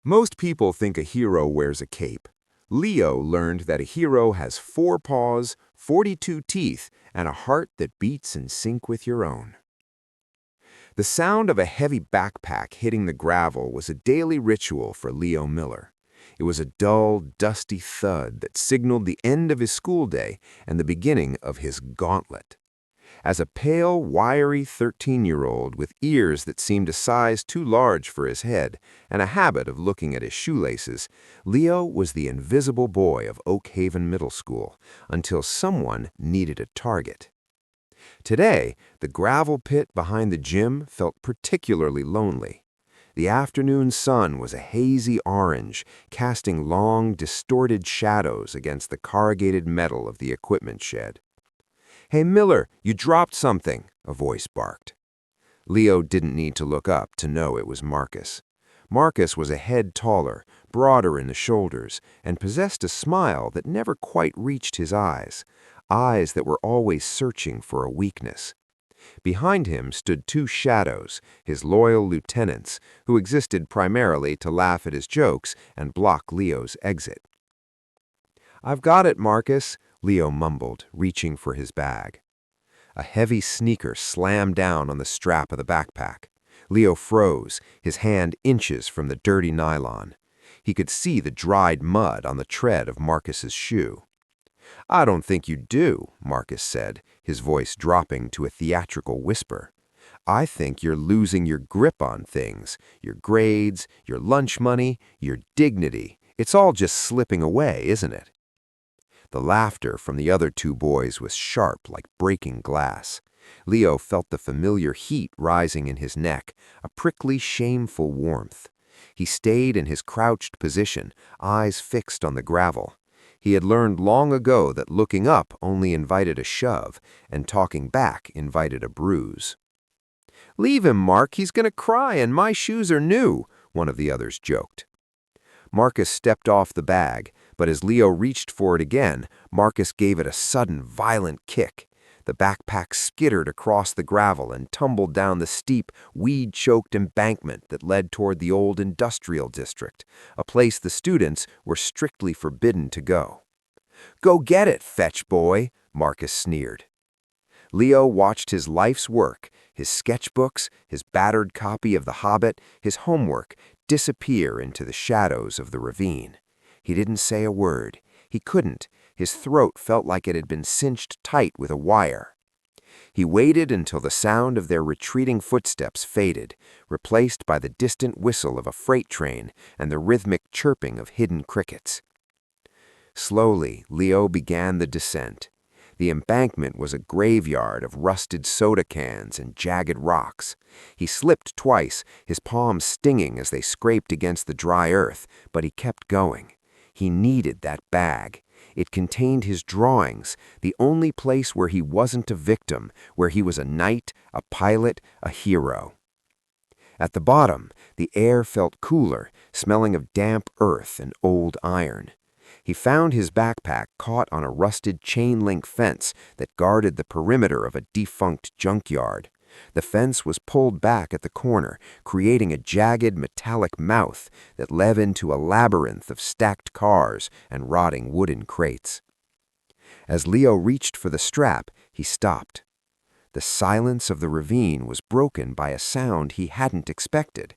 Most people think a hero wears a cape. Leo learned that a hero has 4 paws, 42 teeth, and a heart that beats in sync with your own. The sound of a heavy backpack hitting the gravel was a daily ritual for Leo Miller. It was a dull, dusty thud that signaled the end of his school day and the beginning of his gauntlet. As a pale, wiry 13-year-old with ears that seemed a size too large for his head and a habit of looking at his shoelaces, Leo was the invisible boy of Oakhaven Middle School until someone needed a target. Today, the gravel pit behind the gym felt particularly lonely. The afternoon sun was a hazy orange, casting long, distorted shadows against the corrugated metal of the equipment shed. "Hey, Miller, you dropped something," a voice barked. Leo didn't need to look up to know it was Marcus. Marcus was a head taller, broader in the shoulders, and possessed a smile that never quite reached his eyes that were always searching for a weakness. Behind him stood 2 shadows, his loyal lieutenants, who existed primarily to laugh at his jokes and block Leo's exit. "I've got it, Marcus," Leo mumbled, reaching for his bag. A heavy sneaker slammed down on the strap of the backpack. Leo froze, his hand inches from the dirty nylon. He could see the dried mud on the tread of Marcus's shoe. "I don't think you do," Marcus said, his voice dropping to a theatrical whisper. "I think you're losing your grip on things, your grades, your lunch money, your dignity. It's all just slipping away, isn't it?" The laughter from the other 2 boys was sharp like breaking glass. Leo felt the familiar heat rising in his neck, a prickly, shameful warmth. He stayed in his crouched position, eyes fixed on the gravel. He had learned long ago that looking up only invited a shove, and talking back invited a bruise. "Leave him, Mark, he's gonna cry and my shoes are new," one of the others joked. Marcus stepped off the bag, but as Leo reached for it again, Marcus gave it a sudden, violent kick. The backpack skittered across the gravel and tumbled down the steep, weed-choked embankment that led toward the old industrial district, a place the students were strictly forbidden to go. "Go get it, fetch boy," Marcus sneered. Leo watched his life's work, his sketchbooks, his battered copy of The Hobbit, his homework, disappear into the shadows of the ravine. He didn't say a word. He couldn't. His throat felt like it had been cinched tight with a wire. He waited until the sound of their retreating footsteps faded, replaced by the distant whistle of a freight train and the rhythmic chirping of hidden crickets. Slowly, Leo began the descent. The embankment was a graveyard of rusted soda cans and jagged rocks. He slipped twice, his palms stinging as they scraped against the dry earth, but he kept going. He needed that bag. It contained his drawings, the only place where he wasn't a victim, where he was a knight, a pilot, a hero. At the bottom, the air felt cooler, smelling of damp earth and old iron. He found his backpack caught on a rusted chain-link fence that guarded the perimeter of a defunct junkyard. The fence was pulled back at the corner, creating a jagged metallic mouth that led into a labyrinth of stacked cars and rotting wooden crates. As Leo reached for the strap, he stopped. The silence of the ravine was broken by a sound he hadn't expected.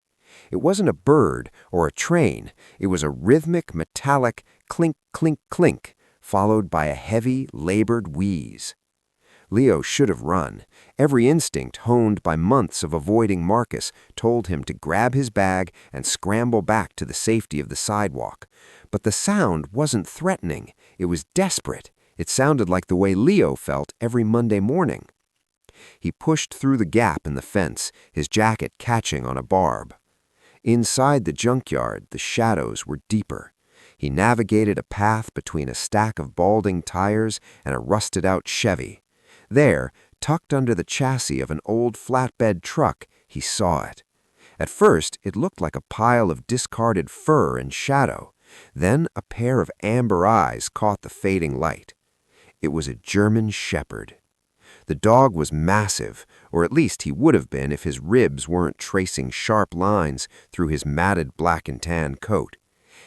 It wasn't a bird or a train. It was a rhythmic, metallic clink, clink, clink, followed by a heavy, labored wheeze. Leo should have run. Every instinct honed by months of avoiding Marcus told him to grab his bag and scramble back to the safety of the sidewalk. But the sound wasn't threatening. It was desperate. It sounded like the way Leo felt every Monday morning. He pushed through the gap in the fence, his jacket catching on a barb. Inside the junkyard, the shadows were deeper. He navigated a path between a stack of balding tires and a rusted-out Chevy. There, tucked under the chassis of an old flatbed truck, he saw it. At first, it looked like a pile of discarded fur and shadow. Then a pair of amber eyes caught the fading light. It was a German shepherd. The dog was massive, or at least he would have been if his ribs weren't tracing sharp lines through his matted black and tan coat.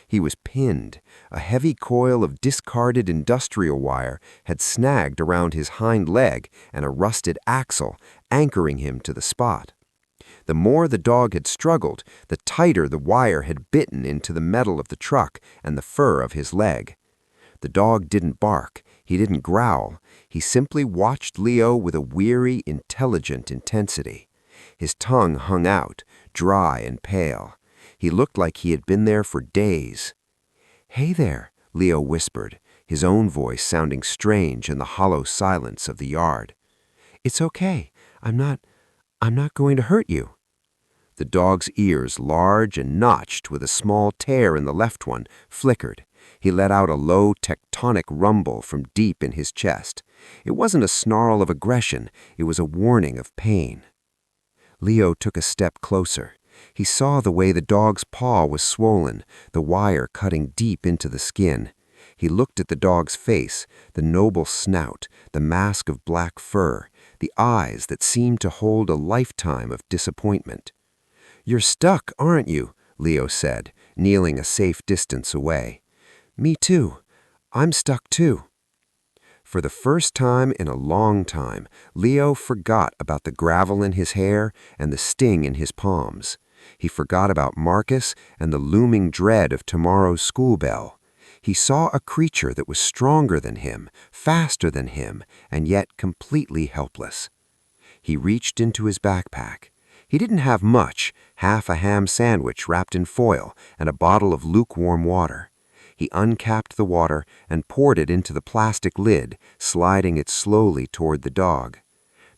He was pinned. A heavy coil of discarded industrial wire had snagged around his hind leg and a rusted axle, anchoring him to the spot. The more the dog had struggled, the tighter the wire had bitten into the metal of the truck and the fur of his leg. The dog didn't bark. He didn't growl. He simply watched Leo with a weary, intelligent intensity. His tongue hung out, dry and pale. He looked like he had been there for days. "Hey there," Leo whispered, his own voice sounding strange in the hollow silence of the yard. "It's okay. I'm not going to hurt you." The dog's ears, large and notched with a small tear in the left one, flickered. He let out a low tectonic rumble from deep in his chest. It wasn't a snarl of aggression, it was a warning of pain. Leo took a step closer. He saw the way the dog's paw was swollen, the wire cutting deep into the skin. He looked at the dog's face, the noble snout, the mask of black fur, the eyes that seemed to hold a lifetime of disappointment. "You're stuck, aren't you?" Leo said, kneeling a safe distance away. "Me too. I'm stuck too." For the first time in a long time, Leo forgot about the gravel in his hair and the sting in his palms. He forgot about Marcus and the looming dread of tomorrow's school bell. He saw a creature that was stronger than him, faster than him, and yet completely helpless. He reached into his backpack. He didn't have much, half a ham sandwich wrapped in foil and a bottle of lukewarm water. He uncapped the water and poured it into the plastic lid, sliding it slowly toward the dog.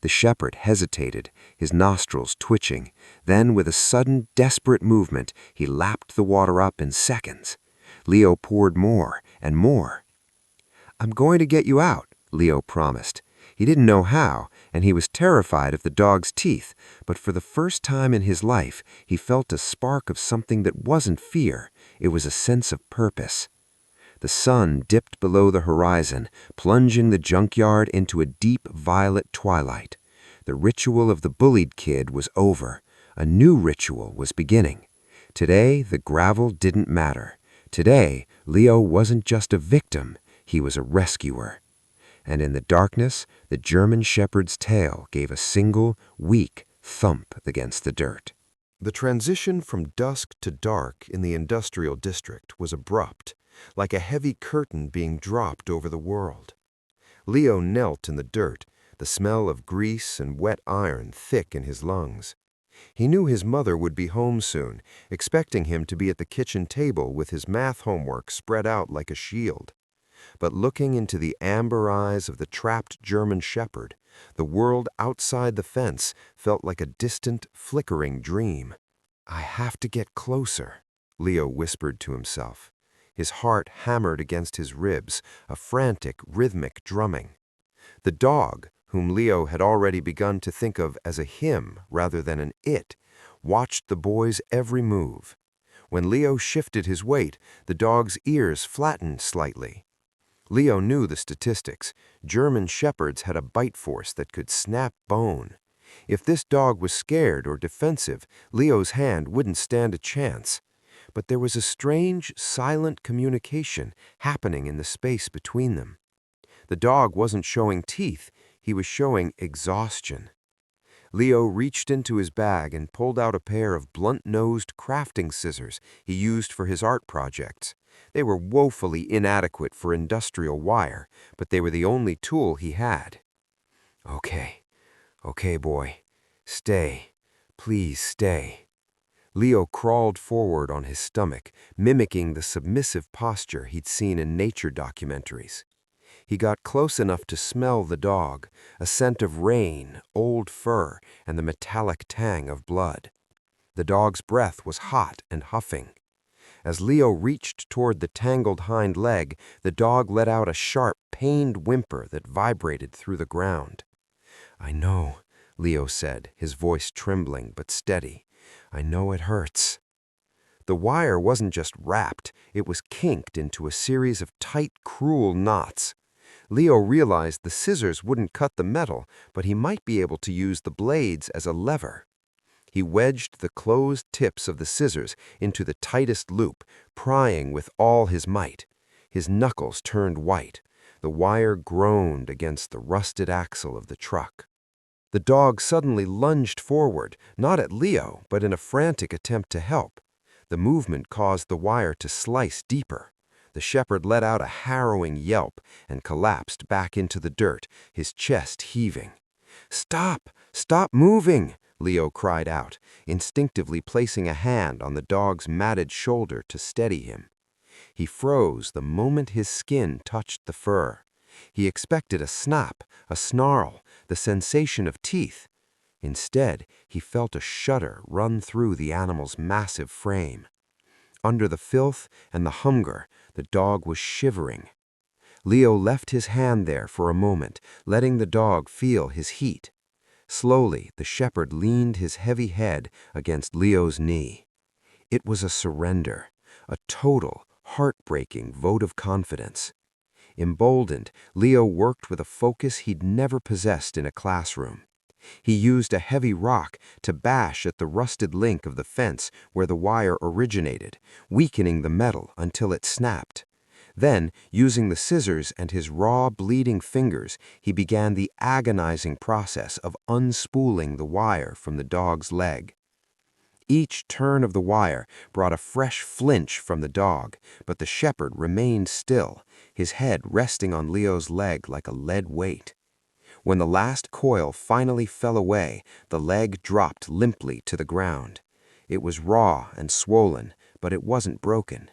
The shepherd hesitated, his nostrils twitching. Then, with a sudden, desperate movement, he lapped the water up in seconds. Leo poured more and more. "I'm going to get you out," Leo promised. He didn't know how, and he was terrified of the dog's teeth, but for the first time in his life, he felt a spark of something that wasn't fear. It was a sense of purpose. The sun dipped below the horizon, plunging the junkyard into a deep violet twilight. The ritual of the bullied kid was over. A new ritual was beginning. Today, the gravel didn't matter. Today, Leo wasn't just a victim, he was a rescuer. And in the darkness, the German shepherd's tail gave a single, weak thump against the dirt. The transition from dusk to dark in the industrial district was abrupt, like a heavy curtain being dropped over the world. Leo knelt in the dirt, the smell of grease and wet iron thick in his lungs. He knew his mother would be home soon, expecting him to be at the kitchen table with his math homework spread out like a shield. But looking into the amber eyes of the trapped German shepherd, the world outside the fence felt like a distant, flickering dream. "I have to get closer," Leo whispered to himself. His heart hammered against his ribs, a frantic, rhythmic drumming. The dog, whom Leo had already begun to think of as a him rather than an it, watched the boy's every move. When Leo shifted his weight, the dog's ears flattened slightly. Leo knew the statistics. German shepherds had a bite force that could snap bone. If this dog was scared or defensive, Leo's hand wouldn't stand a chance. But there was a strange, silent communication happening in the space between them. The dog wasn't showing teeth, he was showing exhaustion. Leo reached into his bag and pulled out a pair of blunt-nosed crafting scissors he used for his art projects. They were woefully inadequate for industrial wire, but they were the only tool he had. Okay, boy. Stay. Please stay." Leo crawled forward on his stomach, mimicking the submissive posture he'd seen in nature documentaries. He got close enough to smell the dog, a scent of rain, old fur, and the metallic tang of blood. The dog's breath was hot and huffing. As Leo reached toward the tangled hind leg, the dog let out a sharp, pained whimper that vibrated through the ground. "I know," Leo said, his voice trembling but steady. "I know it hurts." The wire wasn't just wrapped, it was kinked into a series of tight, cruel knots. Leo realized the scissors wouldn't cut the metal, but he might be able to use the blades as a lever. He wedged the closed tips of the scissors into the tightest loop, prying with all his might. His knuckles turned white. The wire groaned against the rusted axle of the truck. The dog suddenly lunged forward, not at Leo, but in a frantic attempt to help. The movement caused the wire to slice deeper. The shepherd let out a harrowing yelp and collapsed back into the dirt, his chest heaving. "Stop! Stop moving!" Leo cried out, instinctively placing a hand on the dog's matted shoulder to steady him. He froze the moment his skin touched the fur. He expected a snap, a snarl, the sensation of teeth. Instead, he felt a shudder run through the animal's massive frame. Under the filth and the hunger, the dog was shivering. Leo left his hand there for a moment, letting the dog feel his heat. Slowly, the shepherd leaned his heavy head against Leo's knee. It was a surrender, a total, heartbreaking vote of confidence. Emboldened, Leo worked with a focus he'd never possessed in a classroom. He used a heavy rock to bash at the rusted link of the fence where the wire originated, weakening the metal until it snapped. Then, using the scissors and his raw, bleeding fingers, he began the agonizing process of unspooling the wire from the dog's leg. Each turn of the wire brought a fresh flinch from the dog, but the shepherd remained still, his head resting on Leo's leg like a lead weight. When the last coil finally fell away, the leg dropped limply to the ground. It was raw and swollen, but it wasn't broken.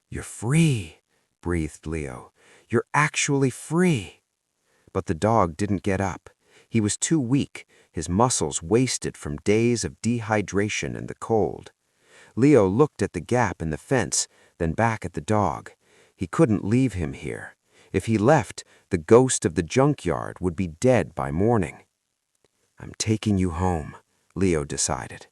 "You're free," breathed Leo. "You're actually free." But the dog didn't get up. He was too weak, his muscles wasted from days of dehydration and the cold. Leo looked at the gap in the fence, then back at the dog. He couldn't leave him here. If he left, the ghost of the junkyard would be dead by morning. "I'm taking you home," Leo decided.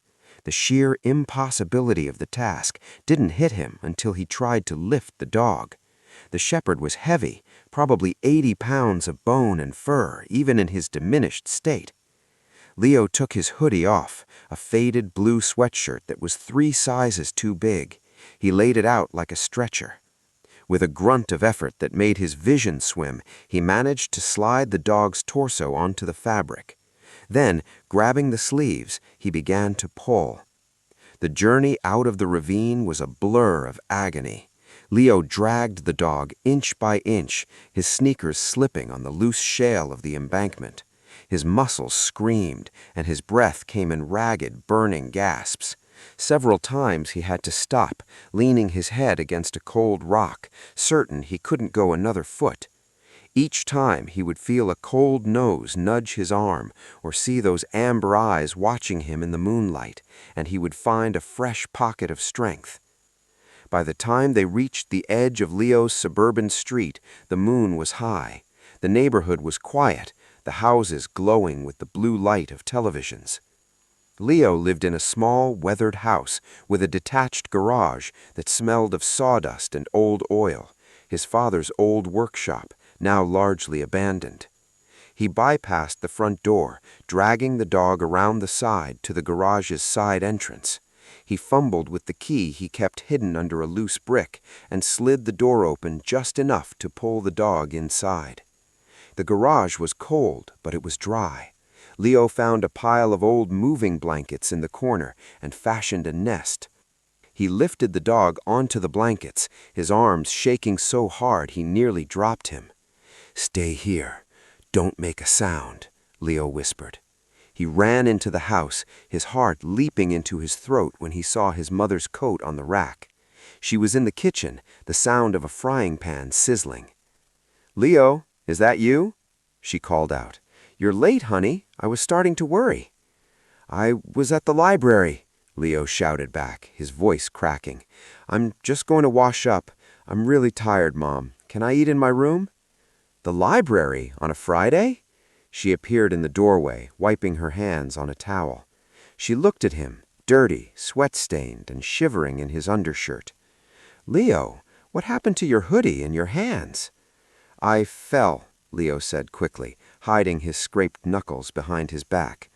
The sheer impossibility of the task didn't hit him until he tried to lift the dog. The shepherd was heavy, probably 80 pounds of bone and fur, even in his diminished state. Leo took his hoodie off, a faded blue sweatshirt that was 3 sizes too big. He laid it out like a stretcher. With a grunt of effort that made his vision swim, he managed to slide the dog's torso onto the fabric. Then, grabbing the sleeves, he began to pull. The journey out of the ravine was a blur of agony. Leo dragged the dog inch by inch, his sneakers slipping on the loose shale of the embankment. His muscles screamed, and his breath came in ragged, burning gasps. Several times he had to stop, leaning his head against a cold rock, certain he couldn't go another foot. Each time he would feel a cold nose nudge his arm, or see those amber eyes watching him in the moonlight, and he would find a fresh pocket of strength. By the time they reached the edge of Leo's suburban street, the moon was high. The neighborhood was quiet, the houses glowing with the blue light of televisions. Leo lived in a small, weathered house with a detached garage that smelled of sawdust and old oil, his father's old workshop, now largely abandoned. He bypassed the front door, dragging the dog around the side to the garage's side entrance. He fumbled with the key he kept hidden under a loose brick and slid the door open just enough to pull the dog inside. The garage was cold, but it was dry. Leo found a pile of old moving blankets in the corner and fashioned a nest. He lifted the dog onto the blankets, his arms shaking so hard he nearly dropped him. "Stay here. Don't make a sound," Leo whispered. He ran into the house, his heart leaping into his throat when he saw his mother's coat on the rack. She was in the kitchen, the sound of a frying pan sizzling. "Leo, is that you?" she called out. "You're late, honey. I was starting to worry." "I was at the library," Leo shouted back, his voice cracking. "I'm just going to wash up. I'm really tired, Mom. Can I eat in my room?" "The library? On a Friday?" She appeared in the doorway, wiping her hands on a towel. She looked at him, dirty, sweat-stained, and shivering in his undershirt. "Leo, what happened to your hoodie and your hands?" "I fell," Leo said quickly, hiding his scraped knuckles behind his back.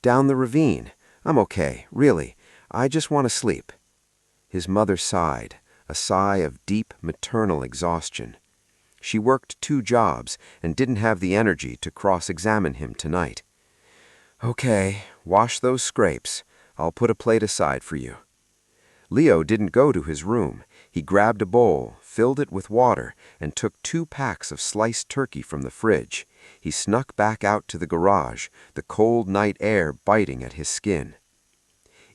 "Down the ravine. I'm okay, really. I just want to sleep." His mother sighed, a sigh of deep maternal exhaustion. She worked 2 jobs and didn't have the energy to cross-examine him tonight. "Okay, wash those scrapes. I'll put a plate aside for you." Leo didn't go to his room. He grabbed a bowl, filled it with water, and took 2 packs of sliced turkey from the fridge. He snuck back out to the garage, the cold night air biting at his skin.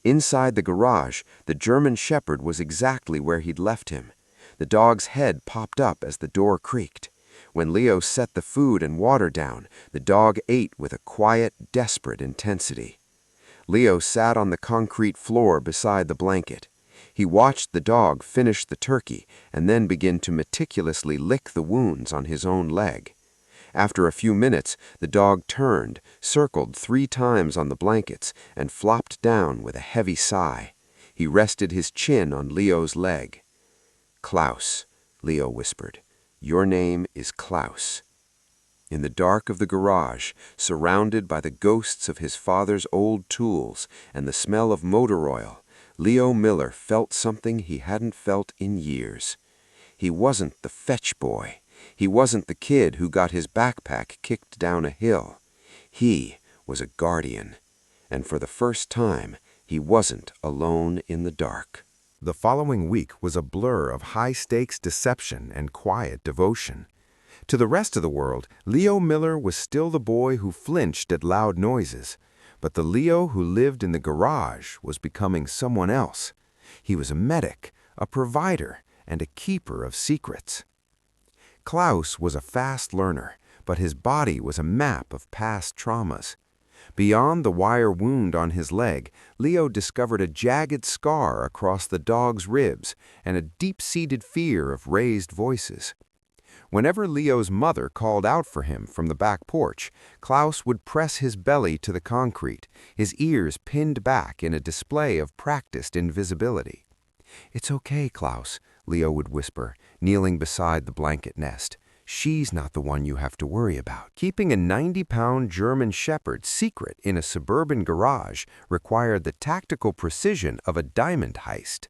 Inside the garage, the German Shepherd was exactly where he'd left him. The dog's head popped up as the door creaked. When Leo set the food and water down, the dog ate with a quiet, desperate intensity. Leo sat on the concrete floor beside the blanket. He watched the dog finish the turkey and then begin to meticulously lick the wounds on his own leg. After a few minutes, the dog turned, circled 3 times on the blankets, and flopped down with a heavy sigh. He rested his chin on Leo's leg. "Klaus," Leo whispered. "Your name is Klaus." In the dark of the garage, surrounded by the ghosts of his father's old tools and the smell of motor oil, Leo Miller felt something he hadn't felt in years. He wasn't the fetch boy. He wasn't the kid who got his backpack kicked down a hill. He was a guardian. And for the first time, he wasn't alone in the dark. The following week was a blur of high-stakes deception and quiet devotion. To the rest of the world, Leo Miller was still the boy who flinched at loud noises. But the Leo who lived in the garage was becoming someone else. He was a medic, a provider, and a keeper of secrets. Klaus was a fast learner, but his body was a map of past traumas. Beyond the wire wound on his leg, Leo discovered a jagged scar across the dog's ribs and a deep-seated fear of raised voices. Whenever Leo's mother called out for him from the back porch, Klaus would press his belly to the concrete, his ears pinned back in a display of practiced invisibility. "It's okay, Klaus," Leo would whisper, kneeling beside the blanket nest. "She's not the one you have to worry about." Keeping a 90-pound German Shepherd secret in a suburban garage required the tactical precision of a diamond heist.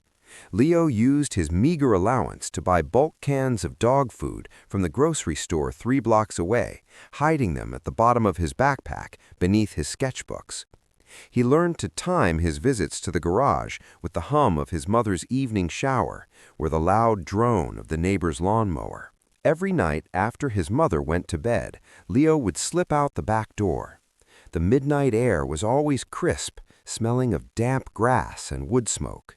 Leo used his meager allowance to buy bulk cans of dog food from the grocery store 3 blocks away, hiding them at the bottom of his backpack beneath his sketchbooks. He learned to time his visits to the garage with the hum of his mother's evening shower or the loud drone of the neighbor's lawnmower. Every night after his mother went to bed, Leo would slip out the back door. The midnight air was always crisp, smelling of damp grass and wood smoke.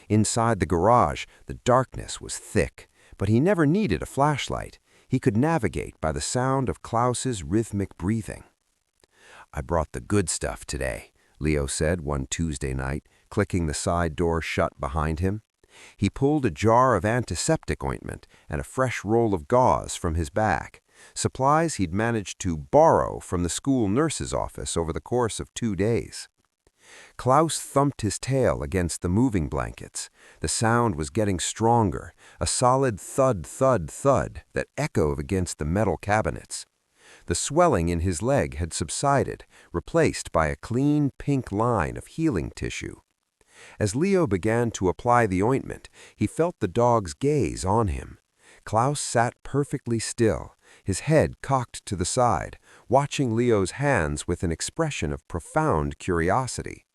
Inside the garage, the darkness was thick, but he never needed a flashlight. He could navigate by the sound of Klaus's rhythmic breathing. "I brought the good stuff today," Leo said one Tuesday night, clicking the side door shut behind him. He pulled a jar of antiseptic ointment and a fresh roll of gauze from his bag, supplies he'd managed to borrow from the school nurse's office over the course of 2 days. Klaus thumped his tail against the moving blankets. The sound was getting stronger, a solid thud, thud, thud that echoed against the metal cabinets. The swelling in his leg had subsided, replaced by a clean pink line of healing tissue. As Leo began to apply the ointment, he felt the dog's gaze on him. Klaus sat perfectly still, his head cocked to the side, watching Leo's hands with an expression of profound curiosity.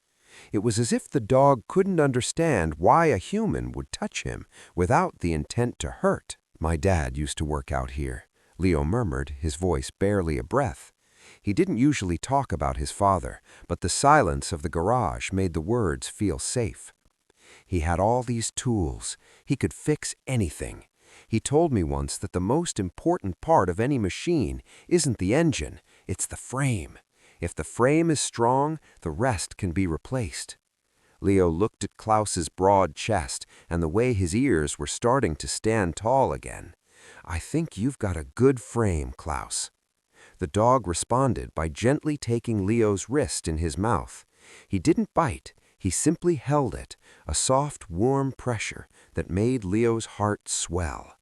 It was as if the dog couldn't understand why a human would touch him without the intent to hurt. "My dad used to work out here," Leo murmured, his voice barely a breath. He didn't usually talk about his father, but the silence of the garage made the words feel safe. "He had all these tools. He could fix anything. He told me once that the most important part of any machine isn't the engine, it's the frame. If the frame is strong, the rest can be replaced." Leo looked at Klaus's broad chest and the way his ears were starting to stand tall again. "I think you've got a good frame, Klaus." The dog responded by gently taking Leo's wrist in his mouth. He didn't bite, he simply held it, a soft, warm pressure that made Leo's heart swell.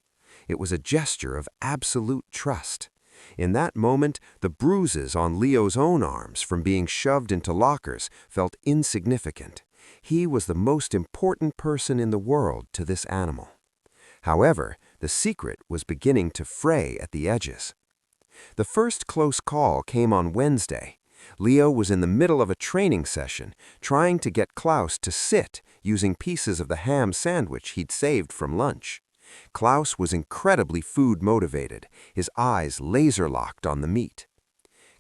It was a gesture of absolute trust. In that moment, the bruises on Leo's own arms from being shoved into lockers felt insignificant. He was the most important person in the world to this animal. However, the secret was beginning to fray at the edges. The first close call came on Wednesday. Leo was in the middle of a training session, trying to get Klaus to sit using pieces of the ham sandwich he'd saved from lunch. Klaus was incredibly food-motivated, his eyes laser-locked on the meat.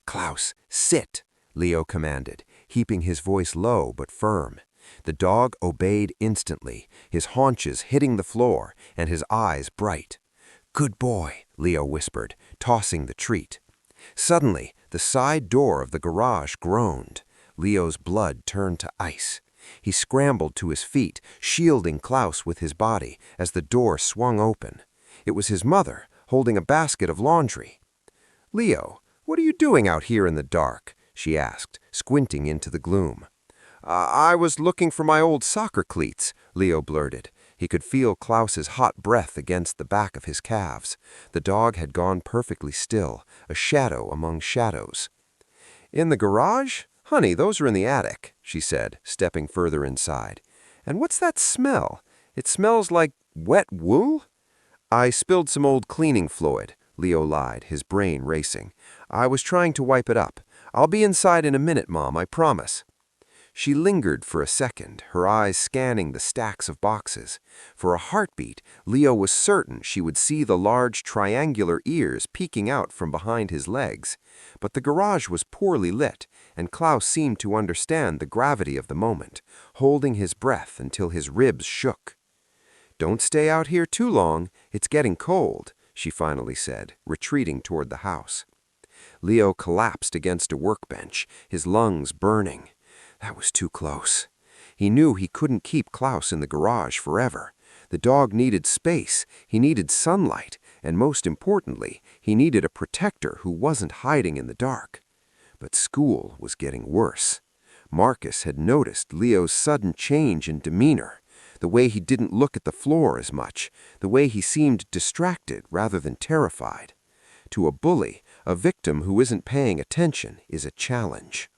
"Klaus, sit," Leo commanded, keeping his voice low but firm. The dog obeyed instantly, his haunches hitting the floor and his eyes bright. "Good boy," Leo whispered, tossing the treat. Suddenly, the side door of the garage groaned. Leo's blood turned to ice. He scrambled to his feet, shielding Klaus with his body as the door swung open. It was his mother, holding a basket of laundry. "Leo, what are you doing out here in the dark?" she asked, squinting into the gloom. I was looking for my old soccer cleats," Leo blurted. He could feel Klaus's hot breath against the back of his calves. The dog had gone perfectly still, a shadow among shadows. "In the garage? Honey, those are in the attic," she said, stepping further inside. "And what's that smell? It smells like wet wool?" "I spilled some old cleaning fluid," Leo lied, his brain racing. "I was trying to wipe it up. I'll be inside in a minute, Mom, I promise." She lingered for a second, her eyes scanning the stacks of boxes. For a heartbeat, Leo was certain she would see the large triangular ears peeking out from behind his legs. But the garage was poorly lit, and Klaus seemed to understand the gravity of the moment, holding his breath until his ribs shook. "Don't stay out here too long. It's getting cold," she finally said, retreating toward the house. Leo collapsed against a workbench, his lungs burning. That was too close. He knew he couldn't keep Klaus in the garage forever. The dog needed space, he needed sunlight, and most importantly, he needed a protector who wasn't hiding in the dark. But school was getting worse. Marcus had noticed Leo's sudden change in demeanor, the way he didn't look at the floor as much, the way he seemed distracted rather than terrified. To a bully, a victim who isn't paying attention is a challenge.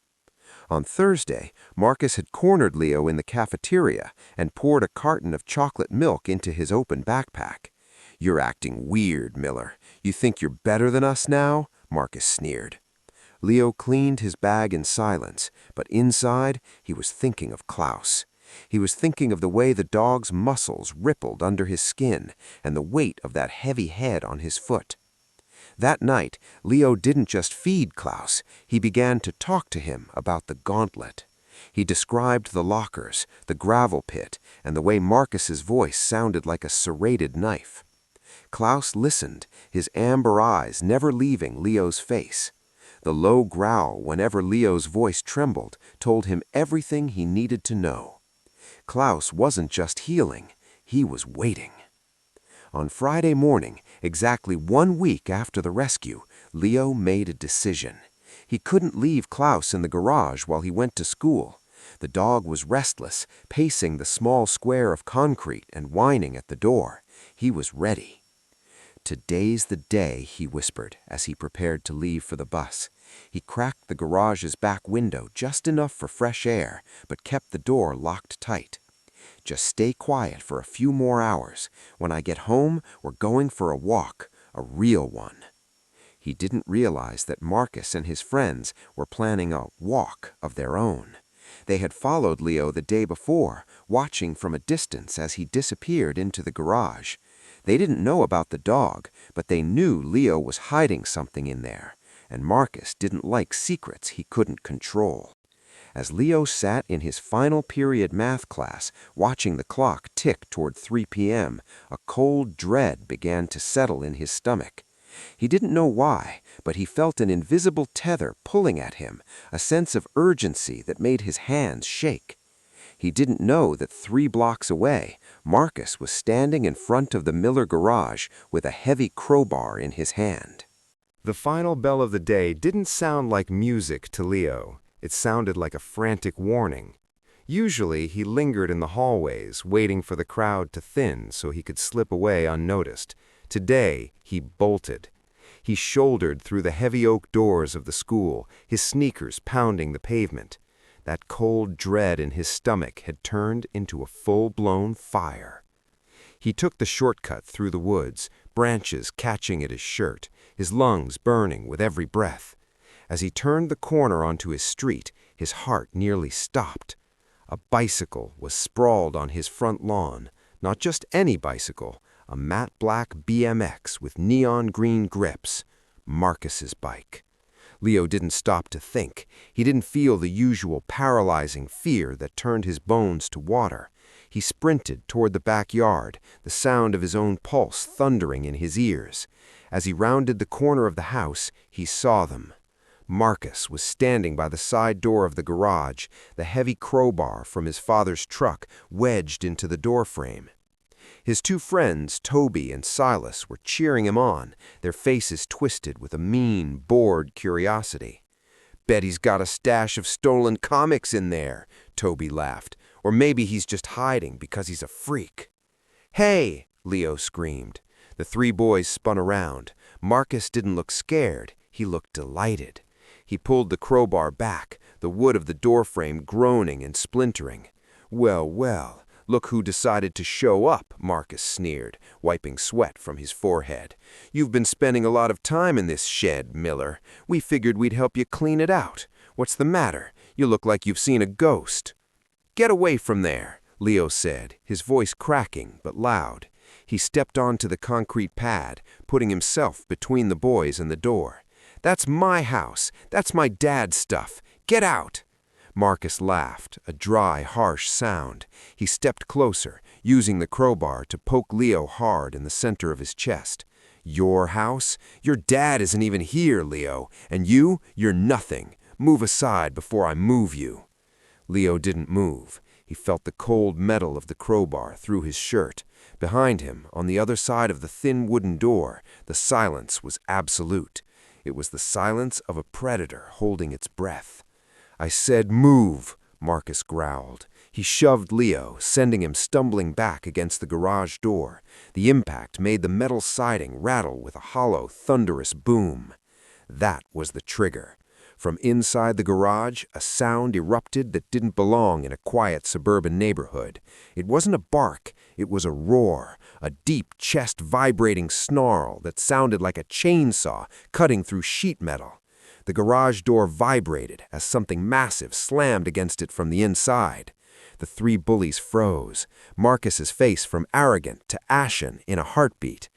On Thursday, Marcus had cornered Leo in the cafeteria and poured a carton of chocolate milk into his open backpack. "You're acting weird, Miller. You think you're better than us now?" Marcus sneered. Leo cleaned his bag in silence, but inside, he was thinking of Klaus. He was thinking of the way the dog's muscles rippled under his skin and the weight of that heavy head on his foot. That night, Leo didn't just feed Klaus, he began to talk to him about the gauntlet. He described the lockers, the gravel pit, and the way Marcus's voice sounded like a serrated knife. Klaus listened, his amber eyes never leaving Leo's face. The low growl whenever Leo's voice trembled told him everything he needed to know. Klaus wasn't just healing, he was waiting. On Friday morning, exactly 1 week after the rescue, Leo made a decision. He couldn't leave Klaus in the garage while he went to school. The dog was restless, pacing the small square of concrete and whining at the door. He was ready. "Today's the day," he whispered as he prepared to leave for the bus. He cracked the garage's back window just enough for fresh air, but kept the door locked tight. "Just stay quiet for a few more hours. When I get home, we're going for a walk, a real one." He didn't realize that Marcus and his friends were planning a walk of their own. They had followed Leo the day before, watching from a distance as he disappeared into the garage. They didn't know about the dog, but they knew Leo was hiding something in there, and Marcus didn't like secrets he couldn't control. As Leo sat in his final period math class, watching the clock tick toward 3 p.m., a cold dread began to settle in his stomach. He didn't know why, but he felt an invisible tether pulling at him, a sense of urgency that made his hands shake. He didn't know that 3 blocks away, Marcus was standing in front of the Miller garage with a heavy crowbar in his hand. The final bell of the day didn't sound like music to Leo. It sounded like a frantic warning. Usually, he lingered in the hallways, waiting for the crowd to thin so he could slip away unnoticed. Today, he bolted. He shouldered through the heavy oak doors of the school, his sneakers pounding the pavement. That cold dread in his stomach had turned into a full-blown fire. He took the shortcut through the woods, branches catching at his shirt, his lungs burning with every breath. As he turned the corner onto his street, his heart nearly stopped. A bicycle was sprawled on his front lawn, not just any bicycle, a matte black BMX with neon green grips, Marcus's bike. Leo didn't stop to think. He didn't feel the usual paralyzing fear that turned his bones to water. He sprinted toward the backyard, the sound of his own pulse thundering in his ears. As he rounded the corner of the house, he saw them. Marcus was standing by the side door of the garage, the heavy crowbar from his father's truck wedged into the doorframe. His two friends, Toby and Silas, were cheering him on, their faces twisted with a mean, bored curiosity. "Bet he's got a stash of stolen comics in there," Toby laughed. "Or maybe he's just hiding because he's a freak." "Hey!" Leo screamed. The three boys spun around. Marcus didn't look scared. He looked delighted. He pulled the crowbar back, the wood of the doorframe groaning and splintering. "Well, well, look who decided to show up," Marcus sneered, wiping sweat from his forehead. "You've been spending a lot of time in this shed, Miller. We figured we'd help you clean it out. What's the matter? You look like you've seen a ghost." "Get away from there," Leo said, his voice cracking but loud. He stepped onto the concrete pad, putting himself between the boys and the door. "That's my house. That's my dad's stuff. Get out!" Marcus laughed, a dry, harsh sound. He stepped closer, using the crowbar to poke Leo hard in the center of his chest. "Your house? Your dad isn't even here, Leo. And you're nothing. Move aside before I move you." Leo didn't move. He felt the cold metal of the crowbar through his shirt. Behind him, on the other side of the thin wooden door, the silence was absolute. It was the silence of a predator holding its breath. "I said move," Marcus growled. He shoved Leo, sending him stumbling back against the garage door. The impact made the metal siding rattle with a hollow, thunderous boom. That was the trigger. From inside the garage, a sound erupted that didn't belong in a quiet suburban neighborhood. It wasn't a bark, it was a roar, a deep, chest-vibrating snarl that sounded like a chainsaw cutting through sheet metal. The garage door vibrated as something massive slammed against it from the inside. The three bullies froze, Marcus's face from arrogant to ashen in a heartbeat.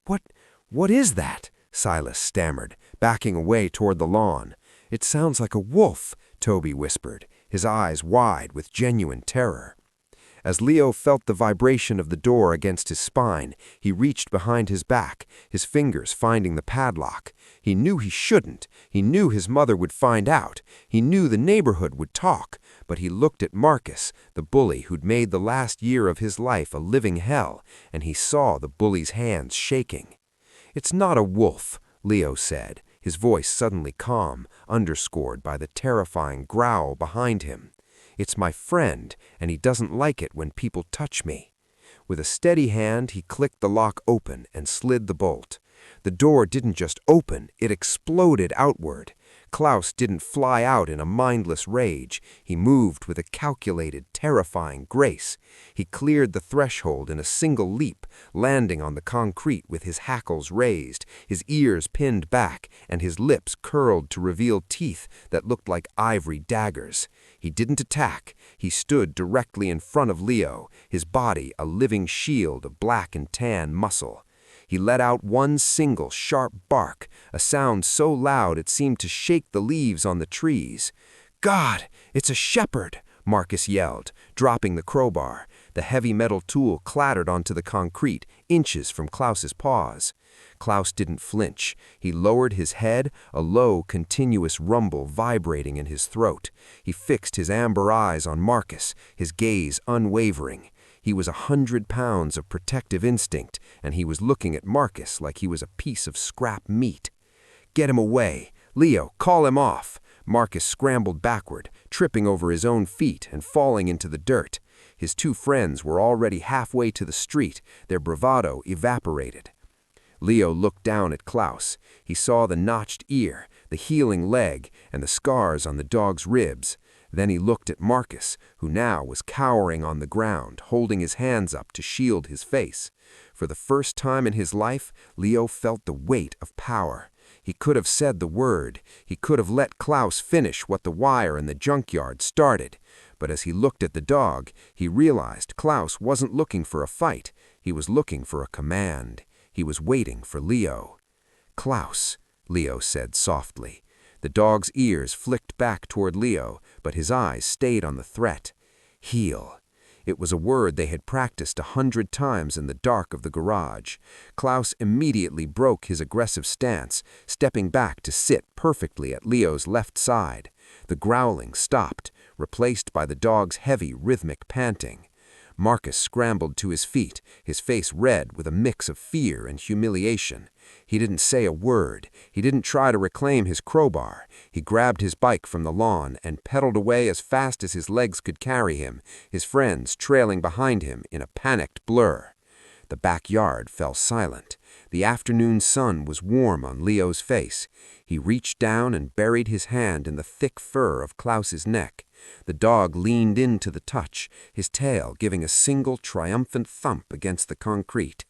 What is that?" Silas stammered, backing away toward the lawn. "It sounds like a wolf," Toby whispered, his eyes wide with genuine terror. As Leo felt the vibration of the door against his spine, he reached behind his back, his fingers finding the padlock. He knew he shouldn't. He knew his mother would find out. He knew the neighborhood would talk. But he looked at Marcus, the bully who'd made the last year of his life a living hell, and he saw the bully's hands shaking. "It's not a wolf," Leo said, his voice suddenly calm, underscored by the terrifying growl behind him. "It's my friend, and he doesn't like it when people touch me." With a steady hand, he clicked the lock open and slid the bolt. The door didn't just open, it exploded outward. Klaus didn't fly out in a mindless rage. He moved with a calculated, terrifying grace. He cleared the threshold in a single leap, landing on the concrete with his hackles raised, his ears pinned back, and his lips curled to reveal teeth that looked like ivory daggers. He didn't attack. He stood directly in front of Leo, his body a living shield of black and tan muscle. He let out one single sharp bark, a sound so loud it seemed to shake the leaves on the trees. "God, it's a shepherd!" Marcus yelled, dropping the crowbar. The heavy metal tool clattered onto the concrete, inches from Klaus's paws. Klaus didn't flinch. He lowered his head, a low, continuous rumble vibrating in his throat. He fixed his amber eyes on Marcus, his gaze unwavering. He was 100 pounds of protective instinct, and he was looking at Marcus like he was a piece of scrap meat. "Get him away! Leo, call him off!" Marcus scrambled backward, tripping over his own feet and falling into the dirt. His two friends were already halfway to the street, their bravado evaporated. Leo looked down at Klaus. He saw the notched ear, the healing leg, and the scars on the dog's ribs. Then he looked at Marcus, who now was cowering on the ground, holding his hands up to shield his face. For the first time in his life, Leo felt the weight of power. He could have said the word. He could have let Klaus finish what the wire in the junkyard started. But as he looked at the dog, he realized Klaus wasn't looking for a fight. He was looking for a command. He was waiting for Leo. "Klaus," Leo said softly. The dog's ears flicked back toward Leo, but his eyes stayed on the threat. "Heel." It was a word they had practiced 100 times in the dark of the garage. Klaus immediately broke his aggressive stance, stepping back to sit perfectly at Leo's left side. The growling stopped, replaced by the dog's heavy, rhythmic panting. Marcus scrambled to his feet, his face red with a mix of fear and humiliation. He didn't say a word. He didn't try to reclaim his crowbar. He grabbed his bike from the lawn and pedaled away as fast as his legs could carry him, his friends trailing behind him in a panicked blur. The backyard fell silent. The afternoon sun was warm on Leo's face. He reached down and buried his hand in the thick fur of Klaus's neck. The dog leaned into the touch, his tail giving a single triumphant thump against the concrete.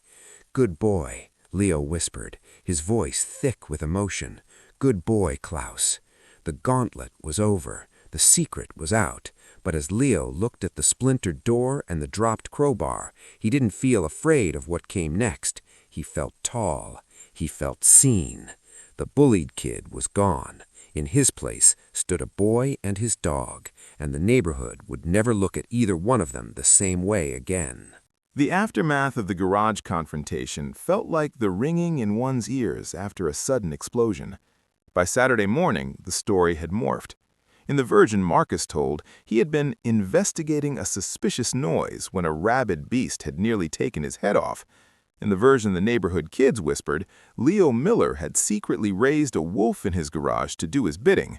"Good boy," Leo whispered, his voice thick with emotion. "Good boy, Klaus." The gauntlet was over. The secret was out. But as Leo looked at the splintered door and the dropped crowbar, he didn't feel afraid of what came next. He felt tall. He felt seen. The bullied kid was gone. In his place stood a boy and his dog, and the neighborhood would never look at either one of them the same way again. The aftermath of the garage confrontation felt like the ringing in one's ears after a sudden explosion. By Saturday morning, the story had morphed. In the version Marcus told, he had been investigating a suspicious noise when a rabid beast had nearly taken his head off. In the version the neighborhood kids whispered, Leo Miller had secretly raised a wolf in his garage to do his bidding.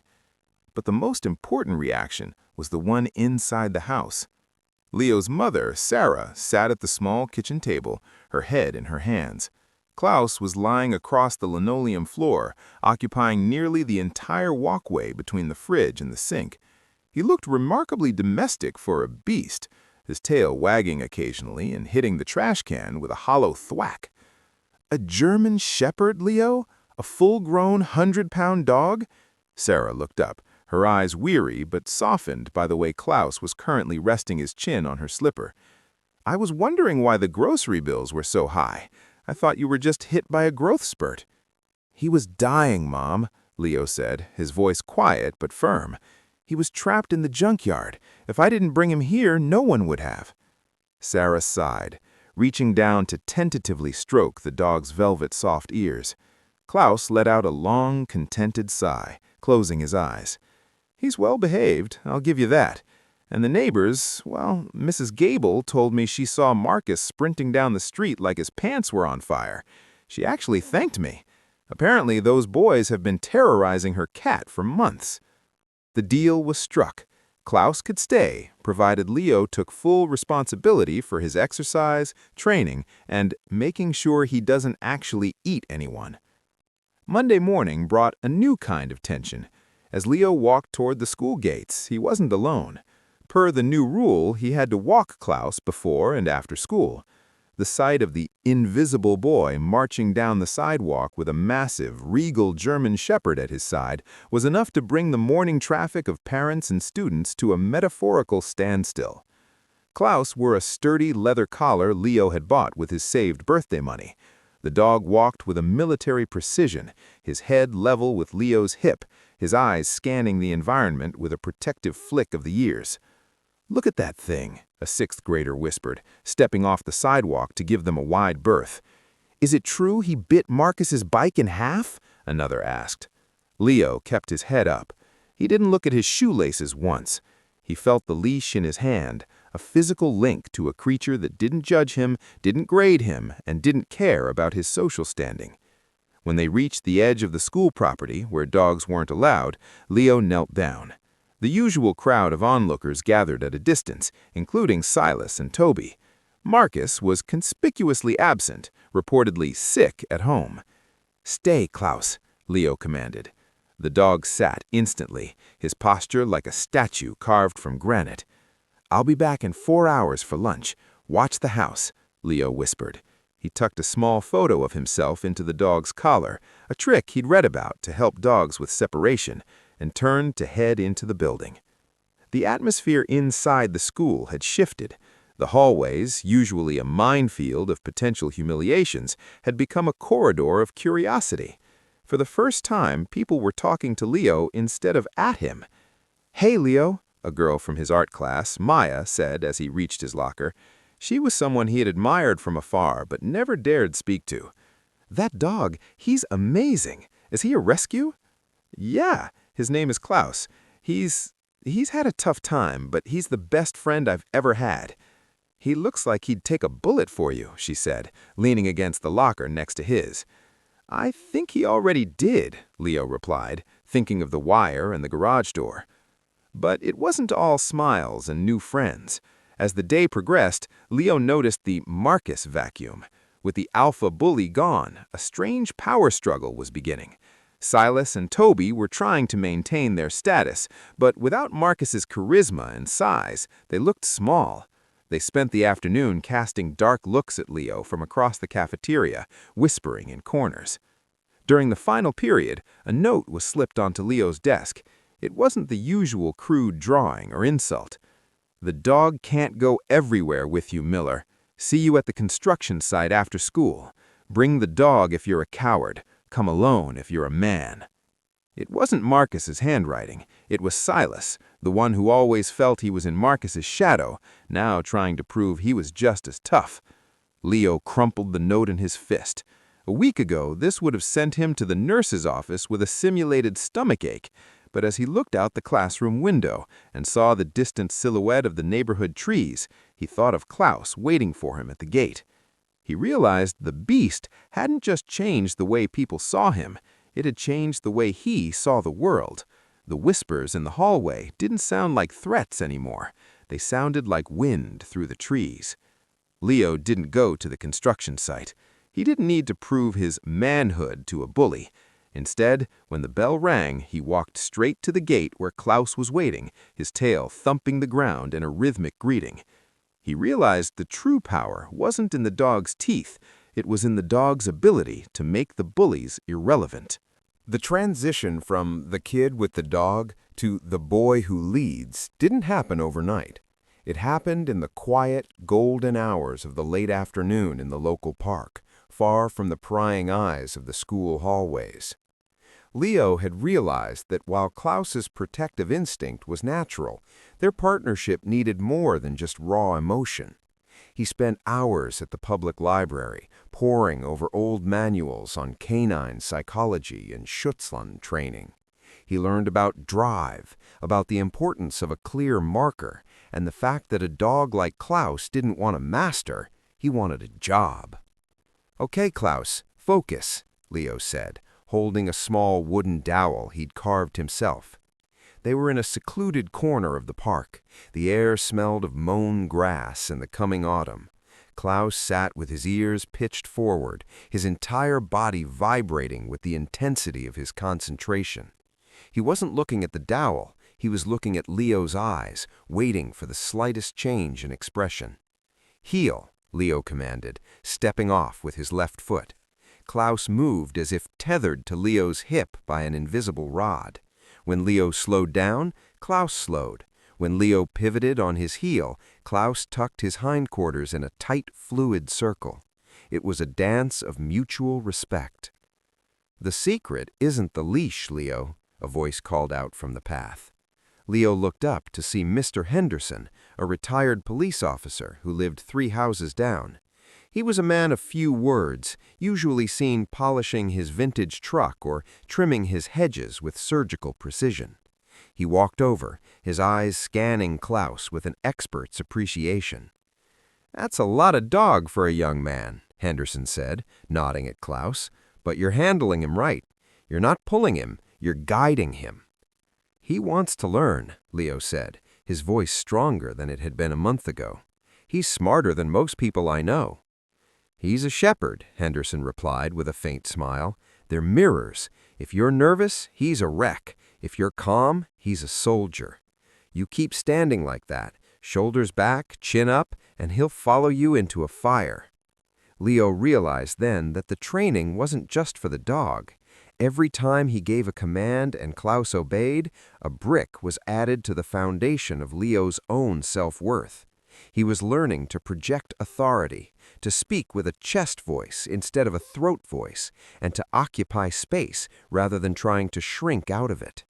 But the most important reaction was the one inside the house. Leo's mother, Sarah, sat at the small kitchen table, her head in her hands. Klaus was lying across the linoleum floor, occupying nearly the entire walkway between the fridge and the sink. He looked remarkably domestic for a beast, his tail wagging occasionally and hitting the trash can with a hollow thwack. "A German shepherd, Leo? A full-grown 100-pound dog?" Sarah looked up, her eyes weary but softened by the way Klaus was currently resting his chin on her slipper. "I was wondering why the grocery bills were so high. I thought you were just hit by a growth spurt." "He was dying, Mom," Leo said, his voice quiet but firm. "He was trapped in the junkyard. If I didn't bring him here, no one would have." Sarah sighed, reaching down to tentatively stroke the dog's velvet soft ears. Klaus let out a long, contented sigh, closing his eyes. "He's well behaved, I'll give you that. And the neighbors, well, Mrs. Gable told me she saw Marcus sprinting down the street like his pants were on fire. She actually thanked me. Apparently those boys have been terrorizing her cat for months." The deal was struck. Klaus could stay, provided Leo took full responsibility for his exercise, training, and making sure he doesn't actually eat anyone. Monday morning brought a new kind of tension. As Leo walked toward the school gates, he wasn't alone. Per the new rule, he had to walk Klaus before and after school. The sight of the invisible boy marching down the sidewalk with a massive, regal German shepherd at his side was enough to bring the morning traffic of parents and students to a metaphorical standstill. Klaus wore a sturdy leather collar Leo had bought with his saved birthday money. The dog walked with a military precision, his head level with Leo's hip, his eyes scanning the environment with a protective flick of the ears. "Look at that thing," a sixth grader whispered, stepping off the sidewalk to give them a wide berth. "Is it true he bit Marcus's bike in half?" another asked. Leo kept his head up. He didn't look at his shoelaces once. He felt the leash in his hand, a physical link to a creature that didn't judge him, didn't grade him, and didn't care about his social standing. When they reached the edge of the school property, where dogs weren't allowed, Leo knelt down. The usual crowd of onlookers gathered at a distance, including Silas and Toby. Marcus was conspicuously absent, reportedly sick at home. "Stay, Klaus," Leo commanded. The dog sat instantly, his posture like a statue carved from granite. "I'll be back in 4 hours for lunch. Watch the house," Leo whispered. He tucked a small photo of himself into the dog's collar, a trick he'd read about to help dogs with separation, and turned to head into the building. The atmosphere inside the school had shifted. The hallways, usually a minefield of potential humiliations, had become a corridor of curiosity. For the first time, people were talking to Leo instead of at him. "Hey, Leo," a girl from his art class, Maya, said as he reached his locker. She was someone he had admired from afar but never dared speak to. "That dog, he's amazing. Is he a rescue?" "Yeah, his name is Klaus. He's had a tough time, but he's the best friend I've ever had." "He looks like he'd take a bullet for you," she said, leaning against the locker next to his. "I think he already did," Leo replied, thinking of the wire and the garage door. But it wasn't all smiles and new friends. As the day progressed, Leo noticed the Marcus vacuum. With the alpha bully gone, a strange power struggle was beginning. Silas and Toby were trying to maintain their status, but without Marcus's charisma and size, they looked small. They spent the afternoon casting dark looks at Leo from across the cafeteria, whispering in corners. During the final period, a note was slipped onto Leo's desk. It wasn't the usual crude drawing or insult. "The dog can't go everywhere with you, Miller. See you at the construction site after school. Bring the dog if you're a coward. Come alone if you're a man." It wasn't Marcus's handwriting. It was Silas, the one who always felt he was in Marcus's shadow, now trying to prove he was just as tough. Leo crumpled the note in his fist. A week ago, this would have sent him to the nurse's office with a simulated stomachache, but as he looked out the classroom window and saw the distant silhouette of the neighborhood trees, he thought of Klaus waiting for him at the gate. He realized the beast hadn't just changed the way people saw him, it had changed the way he saw the world. The whispers in the hallway didn't sound like threats anymore. They sounded like wind through the trees. Leo didn't go to the construction site. He didn't need to prove his manhood to a bully. Instead, when the bell rang, he walked straight to the gate where Klaus was waiting, his tail thumping the ground in a rhythmic greeting. He realized the true power wasn't in the dog's teeth. It was in the dog's ability to make the bullies irrelevant. The transition from the kid with the dog to the boy who leads didn't happen overnight. It happened in the quiet, golden hours of the late afternoon in the local park, far from the prying eyes of the school hallways. Leo had realized that while Klaus's protective instinct was natural, their partnership needed more than just raw emotion. He spent hours at the public library, poring over old manuals on canine psychology and Schutzhund training. He learned about drive, about the importance of a clear marker, and the fact that a dog like Klaus didn't want a master, he wanted a job. "Okay, Klaus, focus," Leo said, holding a small wooden dowel he'd carved himself. They were in a secluded corner of the park. The air smelled of mown grass in the coming autumn. Klaus sat with his ears pitched forward, his entire body vibrating with the intensity of his concentration. He wasn't looking at the dowel, he was looking at Leo's eyes, waiting for the slightest change in expression. "Heel," Leo commanded, stepping off with his left foot. Klaus moved as if tethered to Leo's hip by an invisible rod. When Leo slowed down, Klaus slowed. When Leo pivoted on his heel, Klaus tucked his hindquarters in a tight, fluid circle. It was a dance of mutual respect. "The secret isn't the leash, Leo," a voice called out from the path. Leo looked up to see Mr. Henderson, a retired police officer who lived 3 houses down. He was a man of few words, usually seen polishing his vintage truck or trimming his hedges with surgical precision. He walked over, his eyes scanning Klaus with an expert's appreciation. "That's a lot of dog for a young man," Henderson said, nodding at Klaus. "But you're handling him right. You're not pulling him, you're guiding him." "He wants to learn," Leo said, his voice stronger than it had been a month ago. He's smarter than most people I know." "He's a shepherd," Henderson replied with a faint smile. "They're mirrors. If you're nervous, he's a wreck. If you're calm, he's a soldier. You keep standing like that, shoulders back, chin up, and he'll follow you into a fire." Leo realized then that the training wasn't just for the dog. Every time he gave a command and Klaus obeyed, a brick was added to the foundation of Leo's own self-worth. He was learning to project authority, to speak with a chest voice instead of a throat voice, and to occupy space rather than trying to shrink out of it.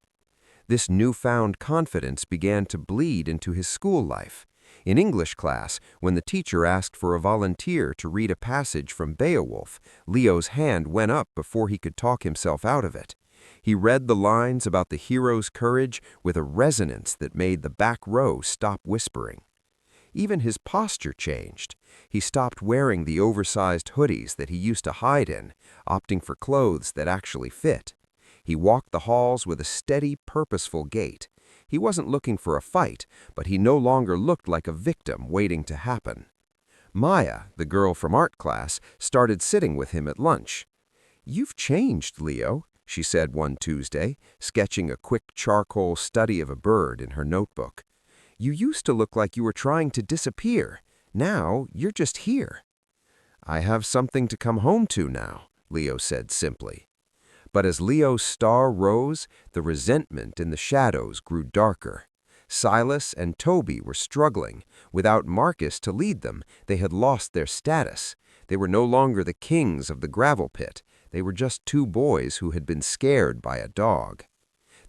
This newfound confidence began to bleed into his school life. In English class, when the teacher asked for a volunteer to read a passage from Beowulf, Leo's hand went up before he could talk himself out of it. He read the lines about the hero's courage with a resonance that made the back row stop whispering. Even his posture changed. He stopped wearing the oversized hoodies that he used to hide in, opting for clothes that actually fit. He walked the halls with a steady, purposeful gait. He wasn't looking for a fight, but he no longer looked like a victim waiting to happen. Maya, the girl from art class, started sitting with him at lunch. "You've changed, Leo," she said one Tuesday, sketching a quick charcoal study of a bird in her notebook. "You used to look like you were trying to disappear. Now you're just here." "I have something to come home to now," Leo said simply. But as Leo's star rose, the resentment in the shadows grew darker. Silas and Toby were struggling. Without Marcus to lead them, they had lost their status. They were no longer the kings of the gravel pit. They were just two boys who had been scared by a dog.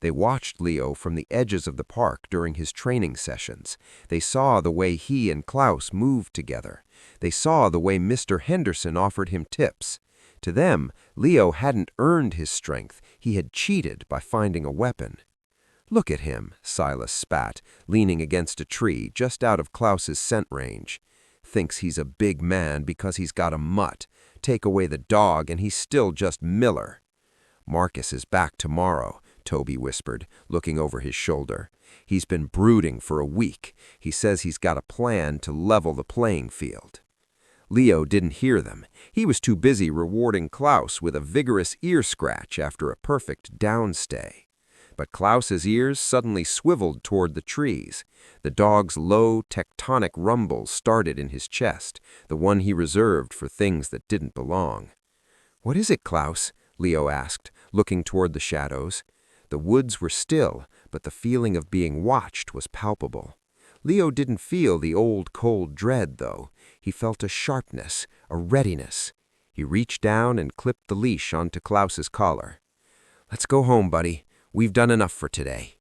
They watched Leo from the edges of the park during his training sessions. They saw the way he and Klaus moved together. They saw the way Mr. Henderson offered him tips. To them, Leo hadn't earned his strength. He had cheated by finding a weapon. "Look at him," Silas spat, leaning against a tree just out of Klaus's scent range. "Thinks he's a big man because he's got a mutt. Take away the dog and he's still just Miller." "Marcus is back tomorrow," Toby whispered, looking over his shoulder. "He's been brooding for a week. He says he's got a plan to level the playing field." Leo didn't hear them. He was too busy rewarding Klaus with a vigorous ear scratch after a perfect downstay. But Klaus's ears suddenly swiveled toward the trees. The dog's low, tectonic rumble started in his chest, the one he reserved for things that didn't belong. "What is it, Klaus?" Leo asked, looking toward the shadows. The woods were still, but the feeling of being watched was palpable. Leo didn't feel the old cold dread, though. He felt a sharpness, a readiness. He reached down and clipped the leash onto Klaus's collar. "Let's go home, buddy. We've done enough for today."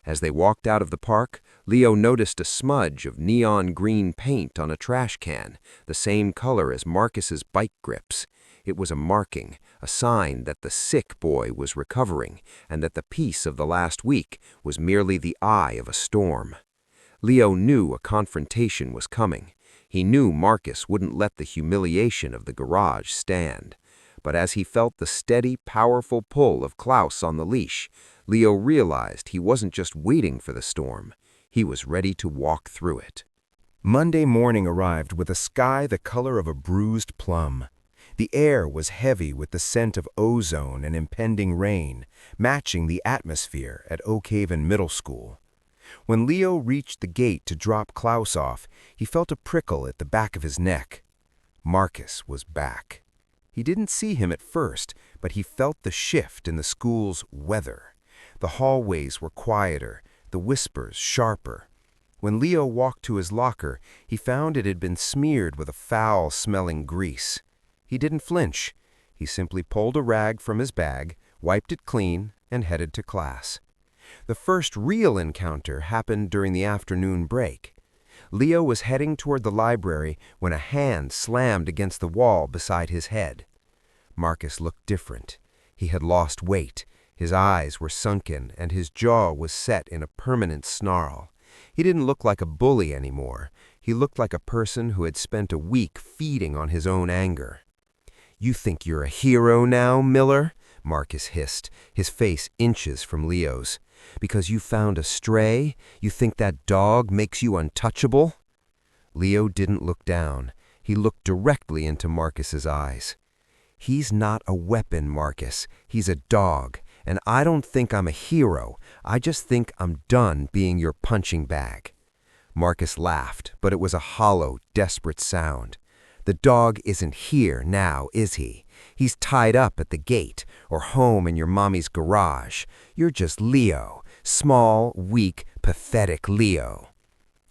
As they walked out of the park, Leo noticed a smudge of neon green paint on a trash can, the same color as Marcus's bike grips. It was a marking, a sign that the sick boy was recovering, and that the peace of the last week was merely the eye of a storm. Leo knew a confrontation was coming. He knew Marcus wouldn't let the humiliation of the garage stand. But as he felt the steady, powerful pull of Klaus on the leash, Leo realized he wasn't just waiting for the storm. He was ready to walk through it. Monday morning arrived with a sky the color of a bruised plum. The air was heavy with the scent of ozone and impending rain, matching the atmosphere at Oakhaven Middle School. When Leo reached the gate to drop Klaus off, he felt a prickle at the back of his neck. Marcus was back. He didn't see him at first, but he felt the shift in the school's weather. The hallways were quieter, the whispers sharper. When Leo walked to his locker, he found it had been smeared with a foul-smelling grease. He didn't flinch. He simply pulled a rag from his bag, wiped it clean, and headed to class. The first real encounter happened during the afternoon break. Leo was heading toward the library when a hand slammed against the wall beside his head. Marcus looked different. He had lost weight. His eyes were sunken, and his jaw was set in a permanent snarl. He didn't look like a bully anymore. He looked like a person who had spent a week feeding on his own anger. "You think you're a hero now, Miller?" Marcus hissed, his face inches from Leo's. "Because you found a stray? You think that dog makes you untouchable?" Leo didn't look down. He looked directly into Marcus's eyes. "He's not a weapon, Marcus. He's a dog. And I don't think I'm a hero. I just think I'm done being your punching bag." Marcus laughed, but it was a hollow, desperate sound. "The dog isn't here now, is he? He's tied up at the gate, or home in your mommy's garage. You're just Leo. Small, weak, pathetic Leo."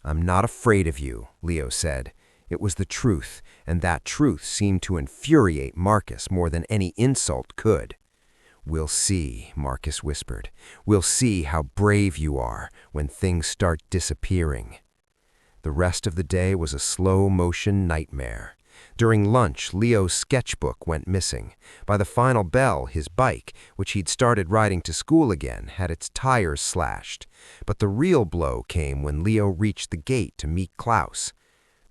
"I'm not afraid of you," Leo said. It was the truth, and that truth seemed to infuriate Marcus more than any insult could. "We'll see," Marcus whispered. "We'll see how brave you are when things start disappearing." The rest of the day was a slow-motion nightmare. During lunch, Leo's sketchbook went missing. By the final bell, his bike, which he'd started riding to school again, had its tires slashed. But the real blow came when Leo reached the gate to meet Klaus.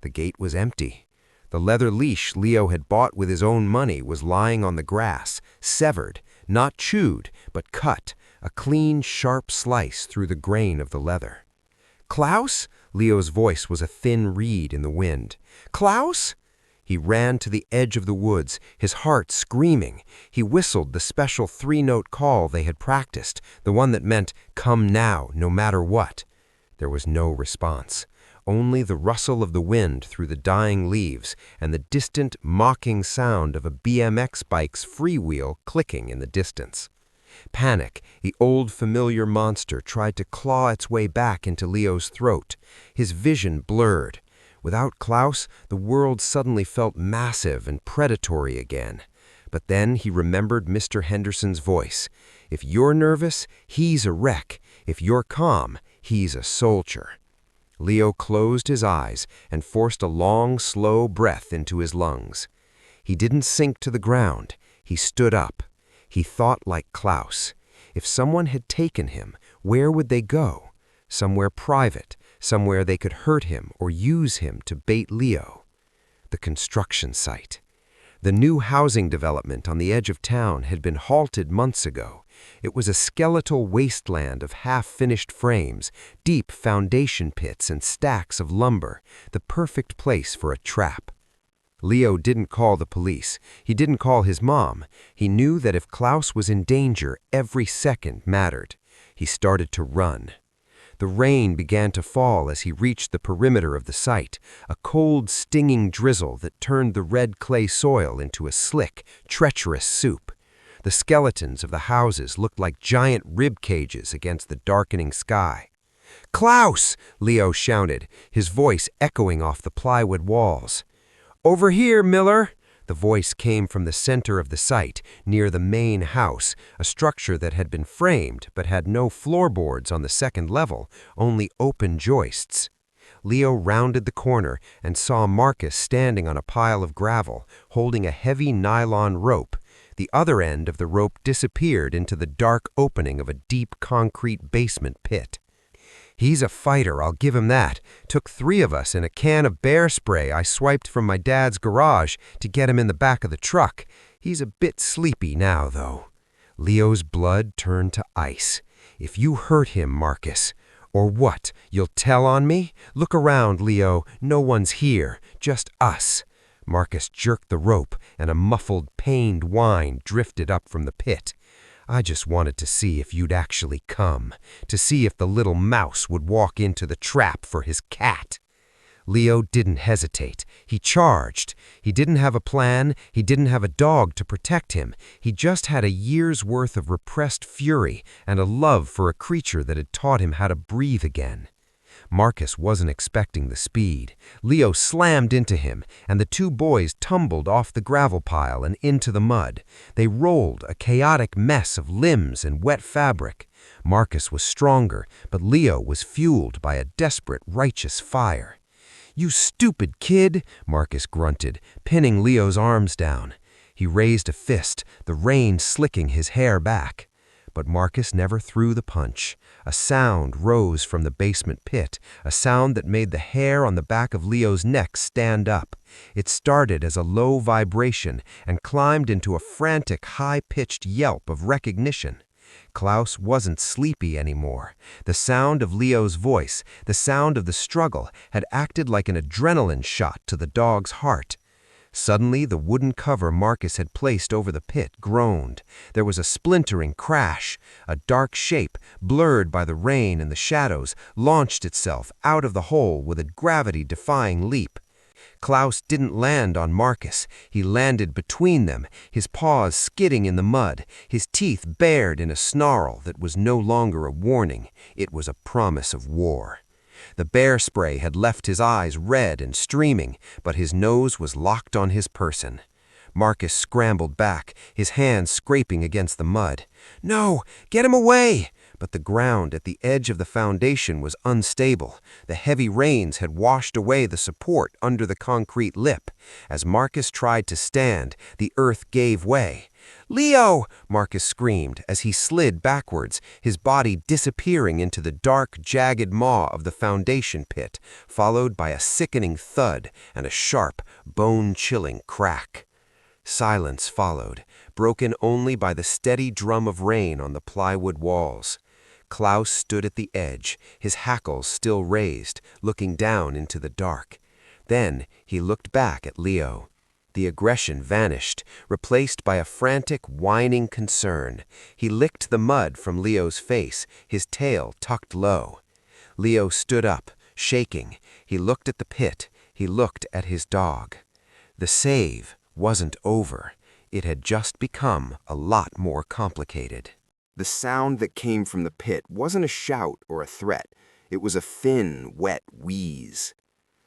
The gate was empty. The leather leash Leo had bought with his own money was lying on the grass, severed, not chewed, but cut, a clean, sharp slice through the grain of the leather. "Klaus?" Leo's voice was a thin reed in the wind. "Klaus?" He ran to the edge of the woods, his heart screaming. He whistled the special three-note call they had practiced, the one that meant, "Come now, no matter what." There was no response. Only the rustle of the wind through the dying leaves and the distant, mocking sound of a BMX bike's freewheel clicking in the distance. Panic, the old familiar monster, tried to claw its way back into Leo's throat. His vision blurred. Without Klaus, the world suddenly felt massive and predatory again. But then he remembered Mr. Henderson's voice. "If you're nervous, he's a wreck. If you're calm, he's a soldier." Leo closed his eyes and forced a long, slow breath into his lungs. He didn't sink to the ground. He stood up. He thought like Klaus. If someone had taken him, where would they go? Somewhere private, somewhere they could hurt him or use him to bait Leo. The construction site. The new housing development on the edge of town had been halted months ago. It was a skeletal wasteland of half-finished frames, deep foundation pits and stacks of lumber, the perfect place for a trap. Leo didn't call the police. He didn't call his mom. He knew that if Klaus was in danger, every second mattered. He started to run. The rain began to fall as he reached the perimeter of the site, a cold, stinging drizzle that turned the red clay soil into a slick, treacherous soup. The skeletons of the houses looked like giant rib cages against the darkening sky. "Klaus!" Leo shouted, his voice echoing off the plywood walls. "Over here, Miller!" The voice came from the center of the site, near the main house, a structure that had been framed but had no floorboards on the second level, only open joists. Leo rounded the corner and saw Marcus standing on a pile of gravel, holding a heavy nylon rope. The other end of the rope disappeared into the dark opening of a deep concrete basement pit. "He's a fighter, I'll give him that. Took 3 of us and a can of bear spray I swiped from my dad's garage to get him in the back of the truck. He's a bit sleepy now, though." Leo's blood turned to ice. "If you hurt him, Marcus." "Or what? You'll tell on me? Look around, Leo. No one's here. Just us." Marcus jerked the rope, and a muffled, pained whine drifted up from the pit. "I just wanted to see if you'd actually come, to see if the little mouse would walk into the trap for his cat." Leo didn't hesitate. He charged. He didn't have a plan. He didn't have a dog to protect him. He just had a year's worth of repressed fury and a love for a creature that had taught him how to breathe again. Marcus wasn't expecting the speed. Leo slammed into him, and the 2 boys tumbled off the gravel pile and into the mud. They rolled, a chaotic mess of limbs and wet fabric. Marcus was stronger, but Leo was fueled by a desperate, righteous fire. "You stupid kid," Marcus grunted, pinning Leo's arms down. He raised a fist, the rain slicking his hair back. But Marcus never threw the punch. A sound rose from the basement pit, a sound that made the hair on the back of Leo's neck stand up. It started as a low vibration and climbed into a frantic, high-pitched yelp of recognition. Klaus wasn't sleepy anymore. The sound of Leo's voice, the sound of the struggle, had acted like an adrenaline shot to the dog's heart. Suddenly, the wooden cover Marcus had placed over the pit groaned. There was a splintering crash. A dark shape, blurred by the rain and the shadows, launched itself out of the hole with a gravity-defying leap. Klaus didn't land on Marcus. He landed between them, his paws skidding in the mud, his teeth bared in a snarl that was no longer a warning. It was a promise of war. The bear spray had left his eyes red and streaming, but his nose was locked on his person. Marcus scrambled back, his hands scraping against the mud. "No! Get him away!" But the ground at the edge of the foundation was unstable. The heavy rains had washed away the support under the concrete lip. As Marcus tried to stand, the earth gave way. "Leo!" Marcus screamed as he slid backwards, his body disappearing into the dark, jagged maw of the foundation pit, followed by a sickening thud and a sharp, bone-chilling crack. Silence followed, broken only by the steady drum of rain on the plywood walls. Klaus stood at the edge, his hackles still raised, looking down into the dark. Then he looked back at Leo. The aggression vanished, replaced by a frantic, whining concern. He licked the mud from Leo's face, his tail tucked low. Leo stood up, shaking. He looked at the pit. He looked at his dog. The save wasn't over. It had just become a lot more complicated. The sound that came from the pit wasn't a shout or a threat. It was a thin, wet wheeze.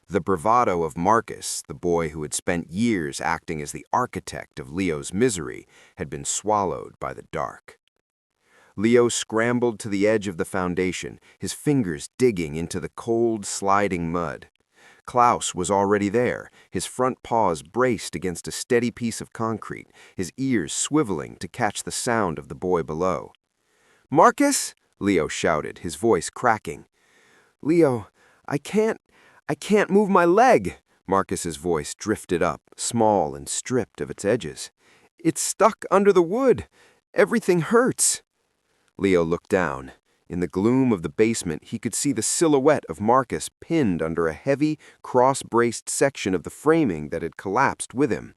The bravado of Marcus, the boy who had spent years acting as the architect of Leo's misery, had been swallowed by the dark. Leo scrambled to the edge of the foundation, his fingers digging into the cold, sliding mud. Klaus was already there, his front paws braced against a steady piece of concrete, his ears swiveling to catch the sound of the boy below. "Marcus!" Leo shouted, his voice cracking. "Leo, I can't move my leg!" Marcus's voice drifted up, small and stripped of its edges. "It's stuck under the wood. Everything hurts." Leo looked down. In the gloom of the basement, he could see the silhouette of Marcus pinned under a heavy, cross-braced section of the framing that had collapsed with him.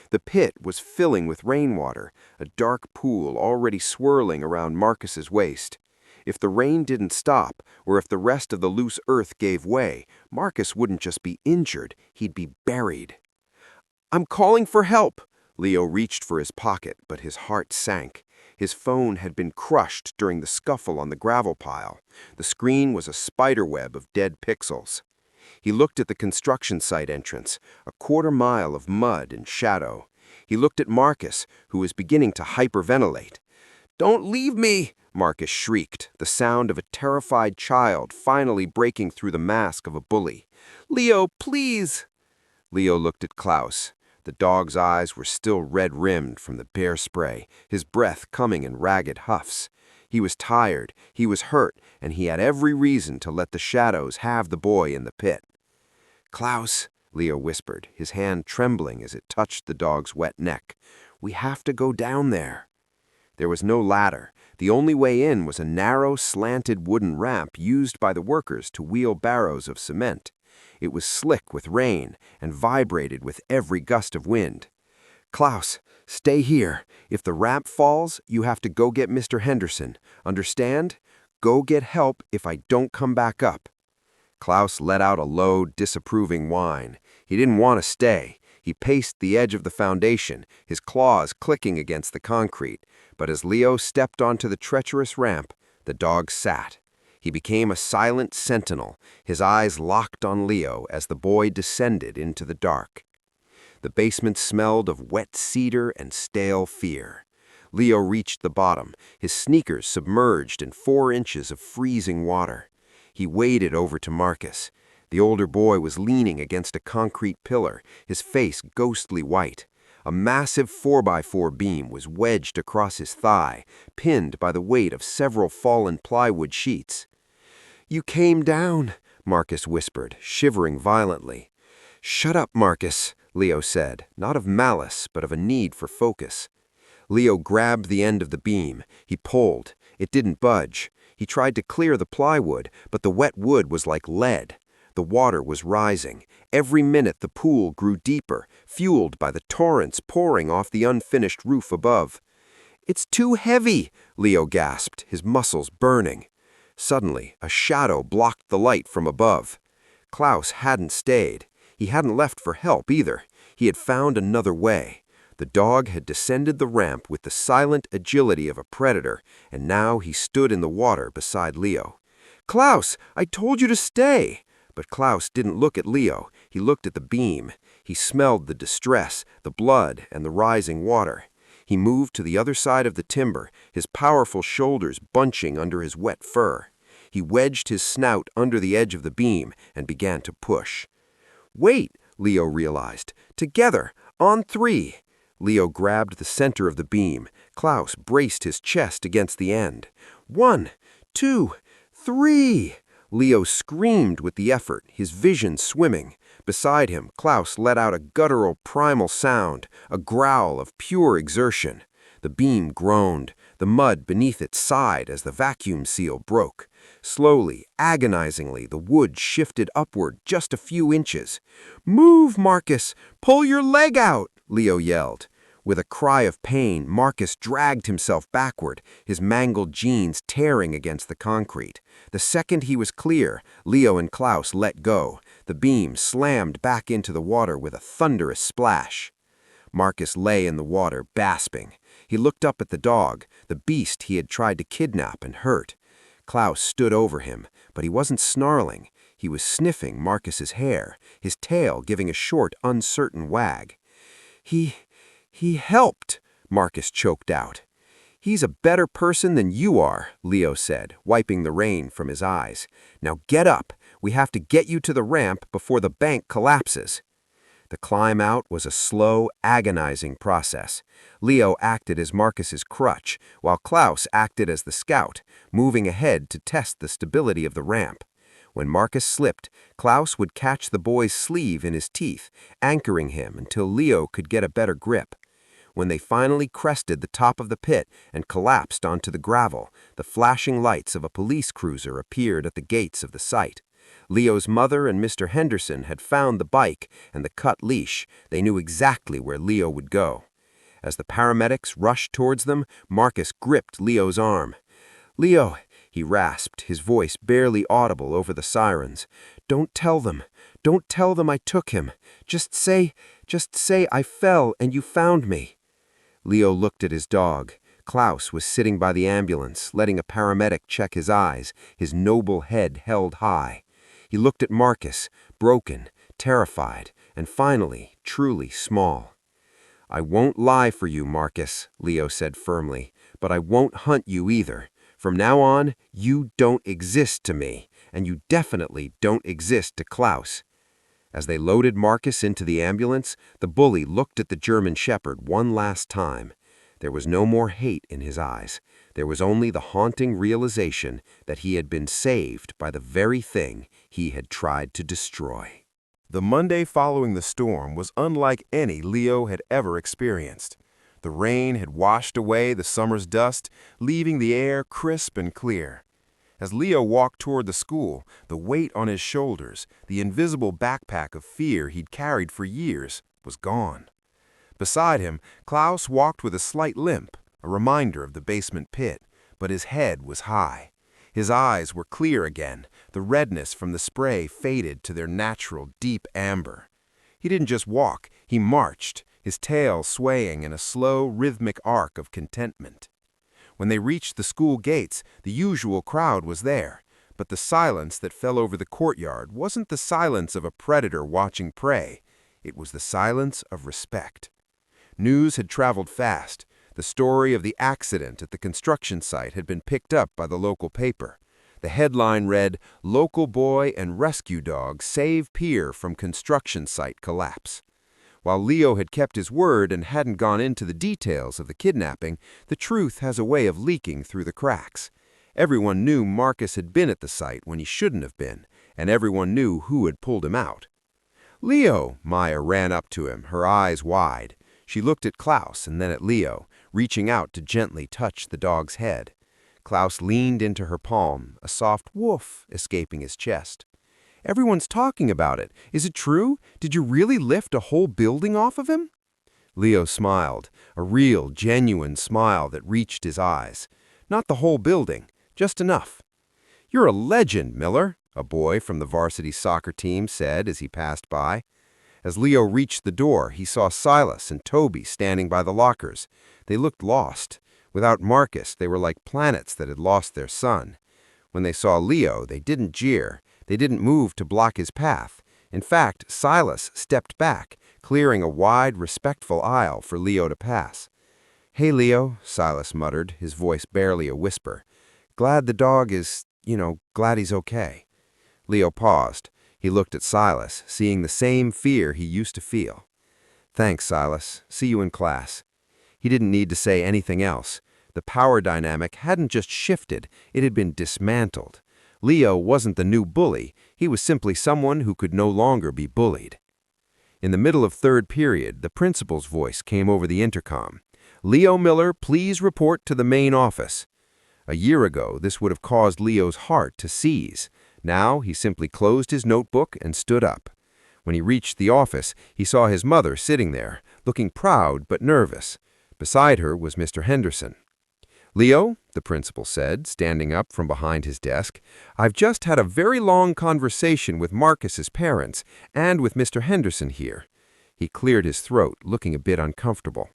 The pit was filling with rainwater, a dark pool already swirling around Marcus's waist. If the rain didn't stop, or if the rest of the loose earth gave way, Marcus wouldn't just be injured, he'd be buried. "I'm calling for help!" Leo reached for his pocket, but his heart sank. His phone had been crushed during the scuffle on the gravel pile. The screen was a spiderweb of dead pixels. He looked at the construction site entrance, a quarter-mile of mud and shadow. He looked at Marcus, who was beginning to hyperventilate. "Don't leave me!" Marcus shrieked, the sound of a terrified child finally breaking through the mask of a bully. "Leo, please!" Leo looked at Klaus. The dog's eyes were still red-rimmed from the bear spray, his breath coming in ragged huffs. He was tired, he was hurt, and he had every reason to let the shadows have the boy in the pit. "Klaus," Leo whispered, his hand trembling as it touched the dog's wet neck, "we have to go down there." There was no ladder. The only way in was a narrow, slanted wooden ramp used by the workers to wheel barrows of cement. It was slick with rain and vibrated with every gust of wind. "Klaus, stay here. If the ramp falls, you have to go get Mr. Henderson. Understand? Go get help if I don't come back up." Klaus let out a low, disapproving whine. He didn't want to stay. He paced the edge of the foundation, his claws clicking against the concrete. But as Leo stepped onto the treacherous ramp, the dog sat. He became a silent sentinel, his eyes locked on Leo as the boy descended into the dark. The basement smelled of wet cedar and stale fear. Leo reached the bottom, his sneakers submerged in 4 inches of freezing water. He waded over to Marcus. The older boy was leaning against a concrete pillar, his face ghostly white. A massive 4x4 beam was wedged across his thigh, pinned by the weight of several fallen plywood sheets. "You came down," Marcus whispered, shivering violently. "Shut up, Marcus," Leo said, not of malice, but of a need for focus. Leo grabbed the end of the beam. He pulled. It didn't budge. He tried to clear the plywood, but the wet wood was like lead. The water was rising. Every minute the pool grew deeper, fueled by the torrents pouring off the unfinished roof above. "It's too heavy," Leo gasped, his muscles burning. Suddenly, a shadow blocked the light from above. Klaus hadn't stayed. He hadn't left for help either. He had found another way. The dog had descended the ramp with the silent agility of a predator, and now he stood in the water beside Leo. "Klaus, I told you to stay!" But Klaus didn't look at Leo. He looked at the beam. He smelled the distress, the blood, and the rising water. He moved to the other side of the timber, his powerful shoulders bunching under his wet fur. He wedged his snout under the edge of the beam and began to push. "Wait," Leo realized. "Together, on 3. Leo grabbed the center of the beam. Klaus braced his chest against the end. 1, 2, 3. Leo screamed with the effort, his vision swimming. Beside him, Klaus let out a guttural primal sound, a growl of pure exertion. The beam groaned. The mud beneath it sighed as the vacuum seal broke. Slowly, agonizingly, the wood shifted upward just a few inches. "Move, Marcus! Pull your leg out!" Leo yelled. With a cry of pain, Marcus dragged himself backward, his mangled jeans tearing against the concrete. The second he was clear, Leo and Klaus let go. The beam slammed back into the water with a thunderous splash. Marcus lay in the water, gasping. He looked up at the dog, the beast he had tried to kidnap and hurt. Klaus stood over him, but he wasn't snarling. He was sniffing Marcus's hair, his tail giving a short, uncertain wag. He helped," Marcus choked out. "He's a better person than you are," Leo said, wiping the rain from his eyes. "Now get up. We have to get you to the ramp before the bank collapses." The climb out was a slow, agonizing process. Leo acted as Marcus's crutch, while Klaus acted as the scout, moving ahead to test the stability of the ramp. When Marcus slipped, Klaus would catch the boy's sleeve in his teeth, anchoring him until Leo could get a better grip. When they finally crested the top of the pit and collapsed onto the gravel, the flashing lights of a police cruiser appeared at the gates of the site. Leo's mother and Mr. Henderson had found the bike and the cut leash. They knew exactly where Leo would go. As the paramedics rushed towards them, Marcus gripped Leo's arm. "Leo," he rasped, his voice barely audible over the sirens. Don't tell them I took him. Just say I fell and you found me." Leo looked at his dog. Klaus was sitting by the ambulance, letting a paramedic check his eyes, his noble head held high. He looked at Marcus, broken, terrified, and finally, truly small. "I won't lie for you, Marcus," Leo said firmly, "but I won't hunt you either. From now on, you don't exist to me, and you definitely don't exist to Klaus." As they loaded Marcus into the ambulance, the bully looked at the German shepherd one last time. There was no more hate in his eyes. There was only the haunting realization that he had been saved by the very thing he had tried to destroy. The Monday following the storm was unlike any Leo had ever experienced. The rain had washed away the summer's dust, leaving the air crisp and clear. As Leo walked toward the school, the weight on his shoulders, the invisible backpack of fear he'd carried for years, was gone. Beside him, Klaus walked with a slight limp, a reminder of the basement pit, but his head was high. His eyes were clear again, the redness from the spray faded to their natural deep amber. He didn't just walk, he marched, his tail swaying in a slow, rhythmic arc of contentment. When they reached the school gates, the usual crowd was there, but the silence that fell over the courtyard wasn't the silence of a predator watching prey. It was the silence of respect. News had traveled fast. The story of the accident at the construction site had been picked up by the local paper. The headline read, "Local boy and rescue dog save pier from construction site collapse." While Leo had kept his word and hadn't gone into the details of the kidnapping, the truth has a way of leaking through the cracks. Everyone knew Marcus had been at the site when he shouldn't have been, and everyone knew who had pulled him out. "Leo," Maya ran up to him, her eyes wide. She looked at Klaus and then at Leo, reaching out to gently touch the dog's head. Klaus leaned into her palm, a soft woof escaping his chest. "Everyone's talking about it. Is it true? Did you really lift a whole building off of him?" Leo smiled, a real, genuine smile that reached his eyes. "Not the whole building, just enough." "You're a legend, Miller," a boy from the varsity soccer team said as he passed by. As Leo reached the door, he saw Silas and Toby standing by the lockers. They looked lost. Without Marcus, they were like planets that had lost their sun. When they saw Leo, they didn't jeer. They didn't move to block his path. In fact, Silas stepped back, clearing a wide, respectful aisle for Leo to pass. "Hey, Leo," Silas muttered, his voice barely a whisper. "Glad the dog is, glad he's okay." Leo paused. He looked at Silas, seeing the same fear he used to feel. "Thanks, Silas. See you in class." He didn't need to say anything else. The power dynamic hadn't just shifted, it had been dismantled. Leo wasn't the new bully, he was simply someone who could no longer be bullied. In the middle of third period, the principal's voice came over the intercom. "Leo Miller, please report to the main office." A year ago, this would have caused Leo's heart to seize. Now, he simply closed his notebook and stood up. When he reached the office, he saw his mother sitting there, looking proud but nervous. Beside her was Mr. Henderson. "Leo," the principal said, standing up from behind his desk, "I've just had a very long conversation with Marcus's parents and with Mr. Henderson here." He cleared his throat, looking a bit uncomfortable.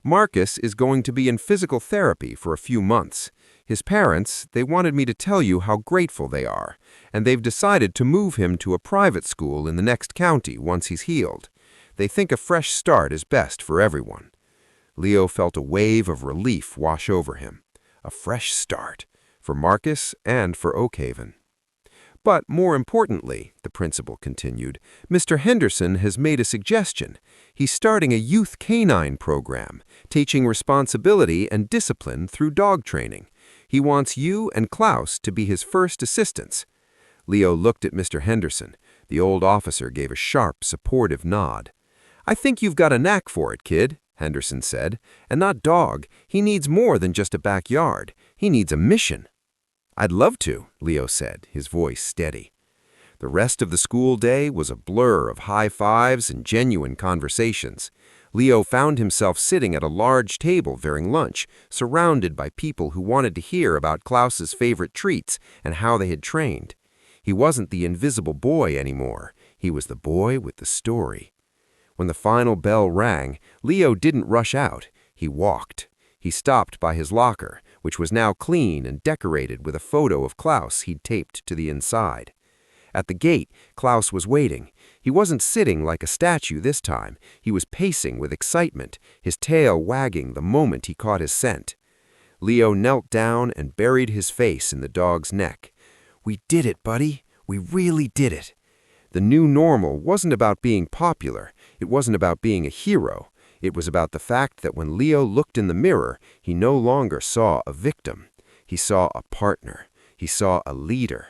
"Marcus is going to be in physical therapy for a few months. His parents, they wanted me to tell you how grateful they are, and they've decided to move him to a private school in the next county once he's healed. They think a fresh start is best for everyone." Leo felt a wave of relief wash over him. A fresh start, for Marcus and for Oakhaven. "But more importantly," the principal continued, "Mr. Henderson has made a suggestion. He's starting a youth canine program, teaching responsibility and discipline through dog training. He wants you and Klaus to be his first assistants." Leo looked at Mr. Henderson. The old officer gave a sharp, supportive nod. "I think you've got a knack for it, kid," Henderson said. "And that dog, he needs more than just a backyard. He needs a mission." "I'd love to," Leo said, his voice steady. The rest of the school day was a blur of high fives and genuine conversations. Leo found himself sitting at a large table during lunch, surrounded by people who wanted to hear about Klaus's favorite treats and how they had trained. He wasn't the invisible boy anymore. He was the boy with the story. When the final bell rang, Leo didn't rush out. He walked. He stopped by his locker, which was now clean and decorated with a photo of Klaus he'd taped to the inside. At the gate, Klaus was waiting. He wasn't sitting like a statue this time. He was pacing with excitement, his tail wagging the moment he caught his scent. Leo knelt down and buried his face in the dog's neck. "We did it, buddy. We really did it." The new normal wasn't about being popular. It wasn't about being a hero. It was about the fact that when Leo looked in the mirror, he no longer saw a victim. He saw a partner. He saw a leader.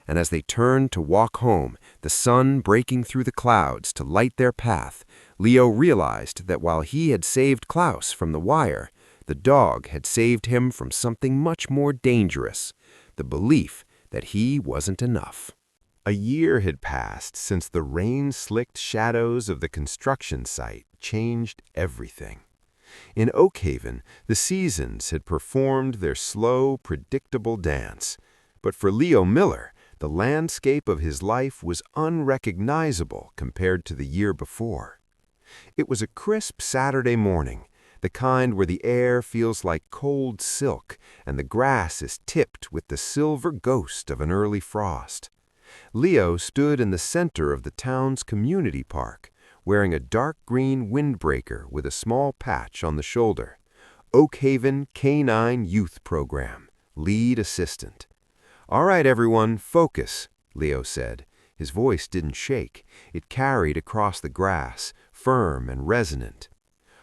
And as they turned to walk home, the sun breaking through the clouds to light their path, Leo realized that while he had saved Klaus from the wire, the dog had saved him from something much more dangerous, the belief that he wasn't enough. A year had passed since the rain-slicked shadows of the construction site changed everything. In Oakhaven, the seasons had performed their slow, predictable dance. But for Leo Miller, the landscape of his life was unrecognizable compared to the year before. It was a crisp Saturday morning, the kind where the air feels like cold silk and the grass is tipped with the silver ghost of an early frost. Leo stood in the center of the town's community park, wearing a dark green windbreaker with a small patch on the shoulder. Oakhaven Canine Youth Program, lead assistant. "All right, everyone, focus," Leo said. His voice didn't shake. It carried across the grass, firm and resonant.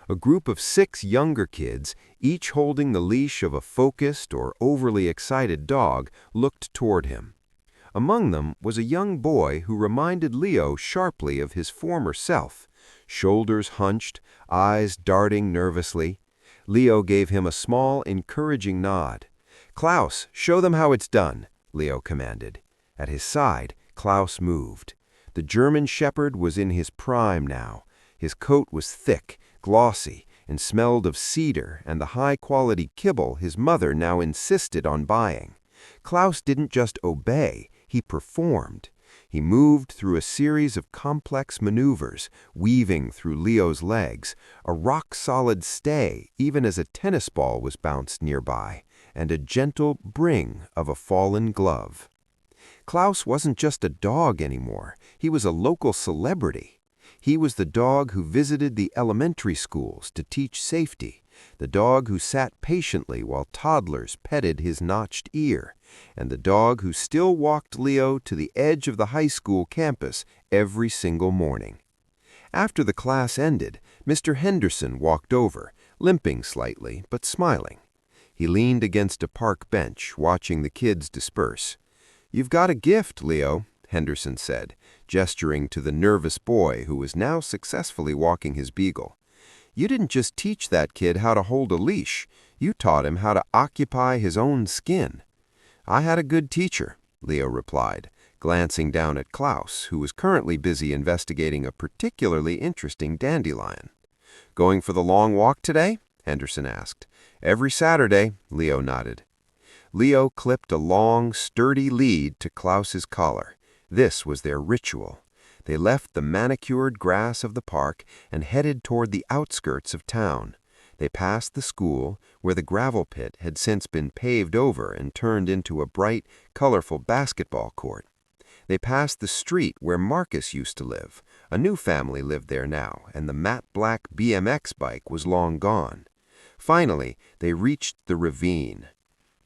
A group of 6 younger kids, each holding the leash of a focused or overly excited dog, looked toward him. Among them was a young boy who reminded Leo sharply of his former self, shoulders hunched, eyes darting nervously. Leo gave him a small, encouraging nod. "Klaus, show them how it's done," Leo commanded. At his side, Klaus moved. The German shepherd was in his prime now. His coat was thick, glossy, and smelled of cedar and the high-quality kibble his mother now insisted on buying. Klaus didn't just obey, he performed. He moved through a series of complex maneuvers, weaving through Leo's legs, a rock-solid stay even as a tennis ball was bounced nearby, and a gentle bring of a fallen glove. Klaus wasn't just a dog anymore, he was a local celebrity. He was the dog who visited the elementary schools to teach safety, the dog who sat patiently while toddlers petted his notched ear, and the dog who still walked Leo to the edge of the high school campus every single morning. After the class ended, Mr. Henderson walked over, limping slightly but smiling. He leaned against a park bench, watching the kids disperse. "You've got a gift, Leo," Henderson said, gesturing to the nervous boy who was now successfully walking his beagle. "You didn't just teach that kid how to hold a leash, you taught him how to occupy his own skin." "I had a good teacher," Leo replied, glancing down at Klaus, who was currently busy investigating a particularly interesting dandelion. "Going for the long walk today?" Henderson asked. "Every Saturday," Leo nodded. Leo clipped a long, sturdy lead to Klaus's collar. This was their ritual. They left the manicured grass of the park and headed toward the outskirts of town. They passed the school, where the gravel pit had since been paved over and turned into a bright, colorful basketball court. They passed the street where Marcus used to live. A new family lived there now, and the matte black BMX bike was long gone. Finally, they reached the ravine.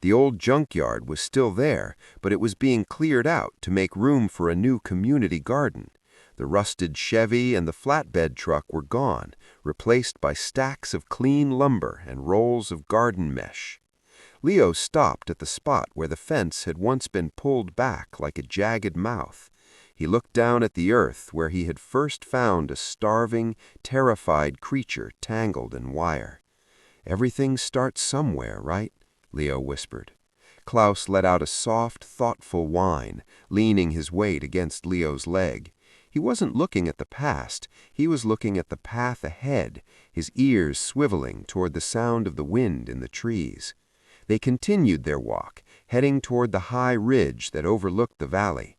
The old junkyard was still there, but it was being cleared out to make room for a new community garden. The rusted Chevy and the flatbed truck were gone, replaced by stacks of clean lumber and rolls of garden mesh. Leo stopped at the spot where the fence had once been pulled back like a jagged mouth. He looked down at the earth where he had first found a starving, terrified creature tangled in wire. "Everything starts somewhere, right?" Leo whispered. Klaus let out a soft, thoughtful whine, leaning his weight against Leo's leg. He wasn't looking at the past, he was looking at the path ahead, his ears swiveling toward the sound of the wind in the trees. They continued their walk, heading toward the high ridge that overlooked the valley.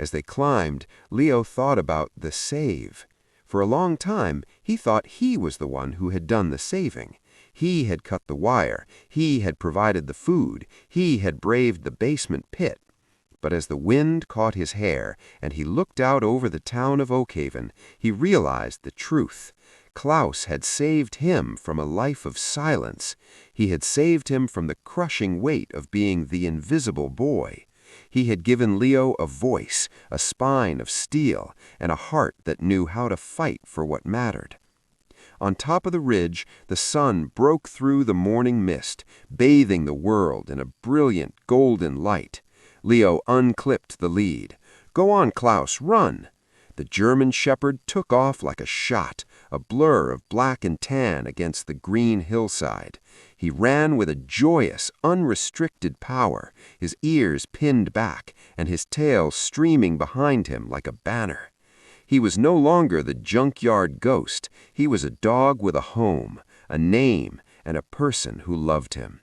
As they climbed, Leo thought about the save. For a long time, he thought he was the one who had done the saving. He had cut the wire, he had provided the food, he had braved the basement pit. But as the wind caught his hair and he looked out over the town of Oakhaven, he realized the truth. Klaus had saved him from a life of silence. He had saved him from the crushing weight of being the invisible boy. He had given Leo a voice, a spine of steel, and a heart that knew how to fight for what mattered. On top of the ridge, the sun broke through the morning mist, bathing the world in a brilliant golden light. Leo unclipped the lead. "Go on, Klaus, run!" The German shepherd took off like a shot, a blur of black and tan against the green hillside. He ran with a joyous, unrestricted power, his ears pinned back and his tail streaming behind him like a banner. He was no longer the junkyard ghost. He was a dog with a home, a name, and a person who loved him.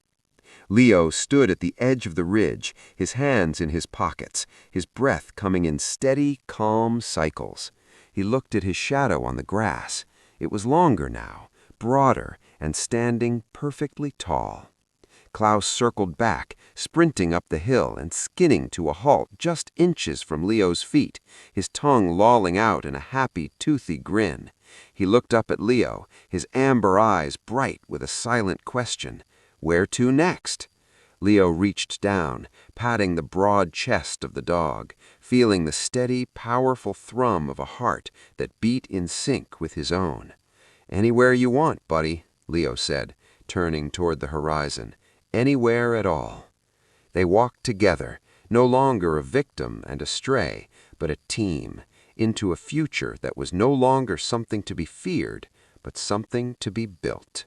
Leo stood at the edge of the ridge, his hands in his pockets, his breath coming in steady, calm cycles. He looked at his shadow on the grass. It was longer now, broader, and standing perfectly tall. Klaus circled back, sprinting up the hill and skidding to a halt just inches from Leo's feet, his tongue lolling out in a happy, toothy grin. He looked up at Leo, his amber eyes bright with a silent question. Where to next? Leo reached down, patting the broad chest of the dog, feeling the steady, powerful thrum of a heart that beat in sync with his own. "Anywhere you want, buddy," Leo said, turning toward the horizon. "Anywhere at all." They walked together, no longer a victim and a stray, but a team, into a future that was no longer something to be feared, but something to be built.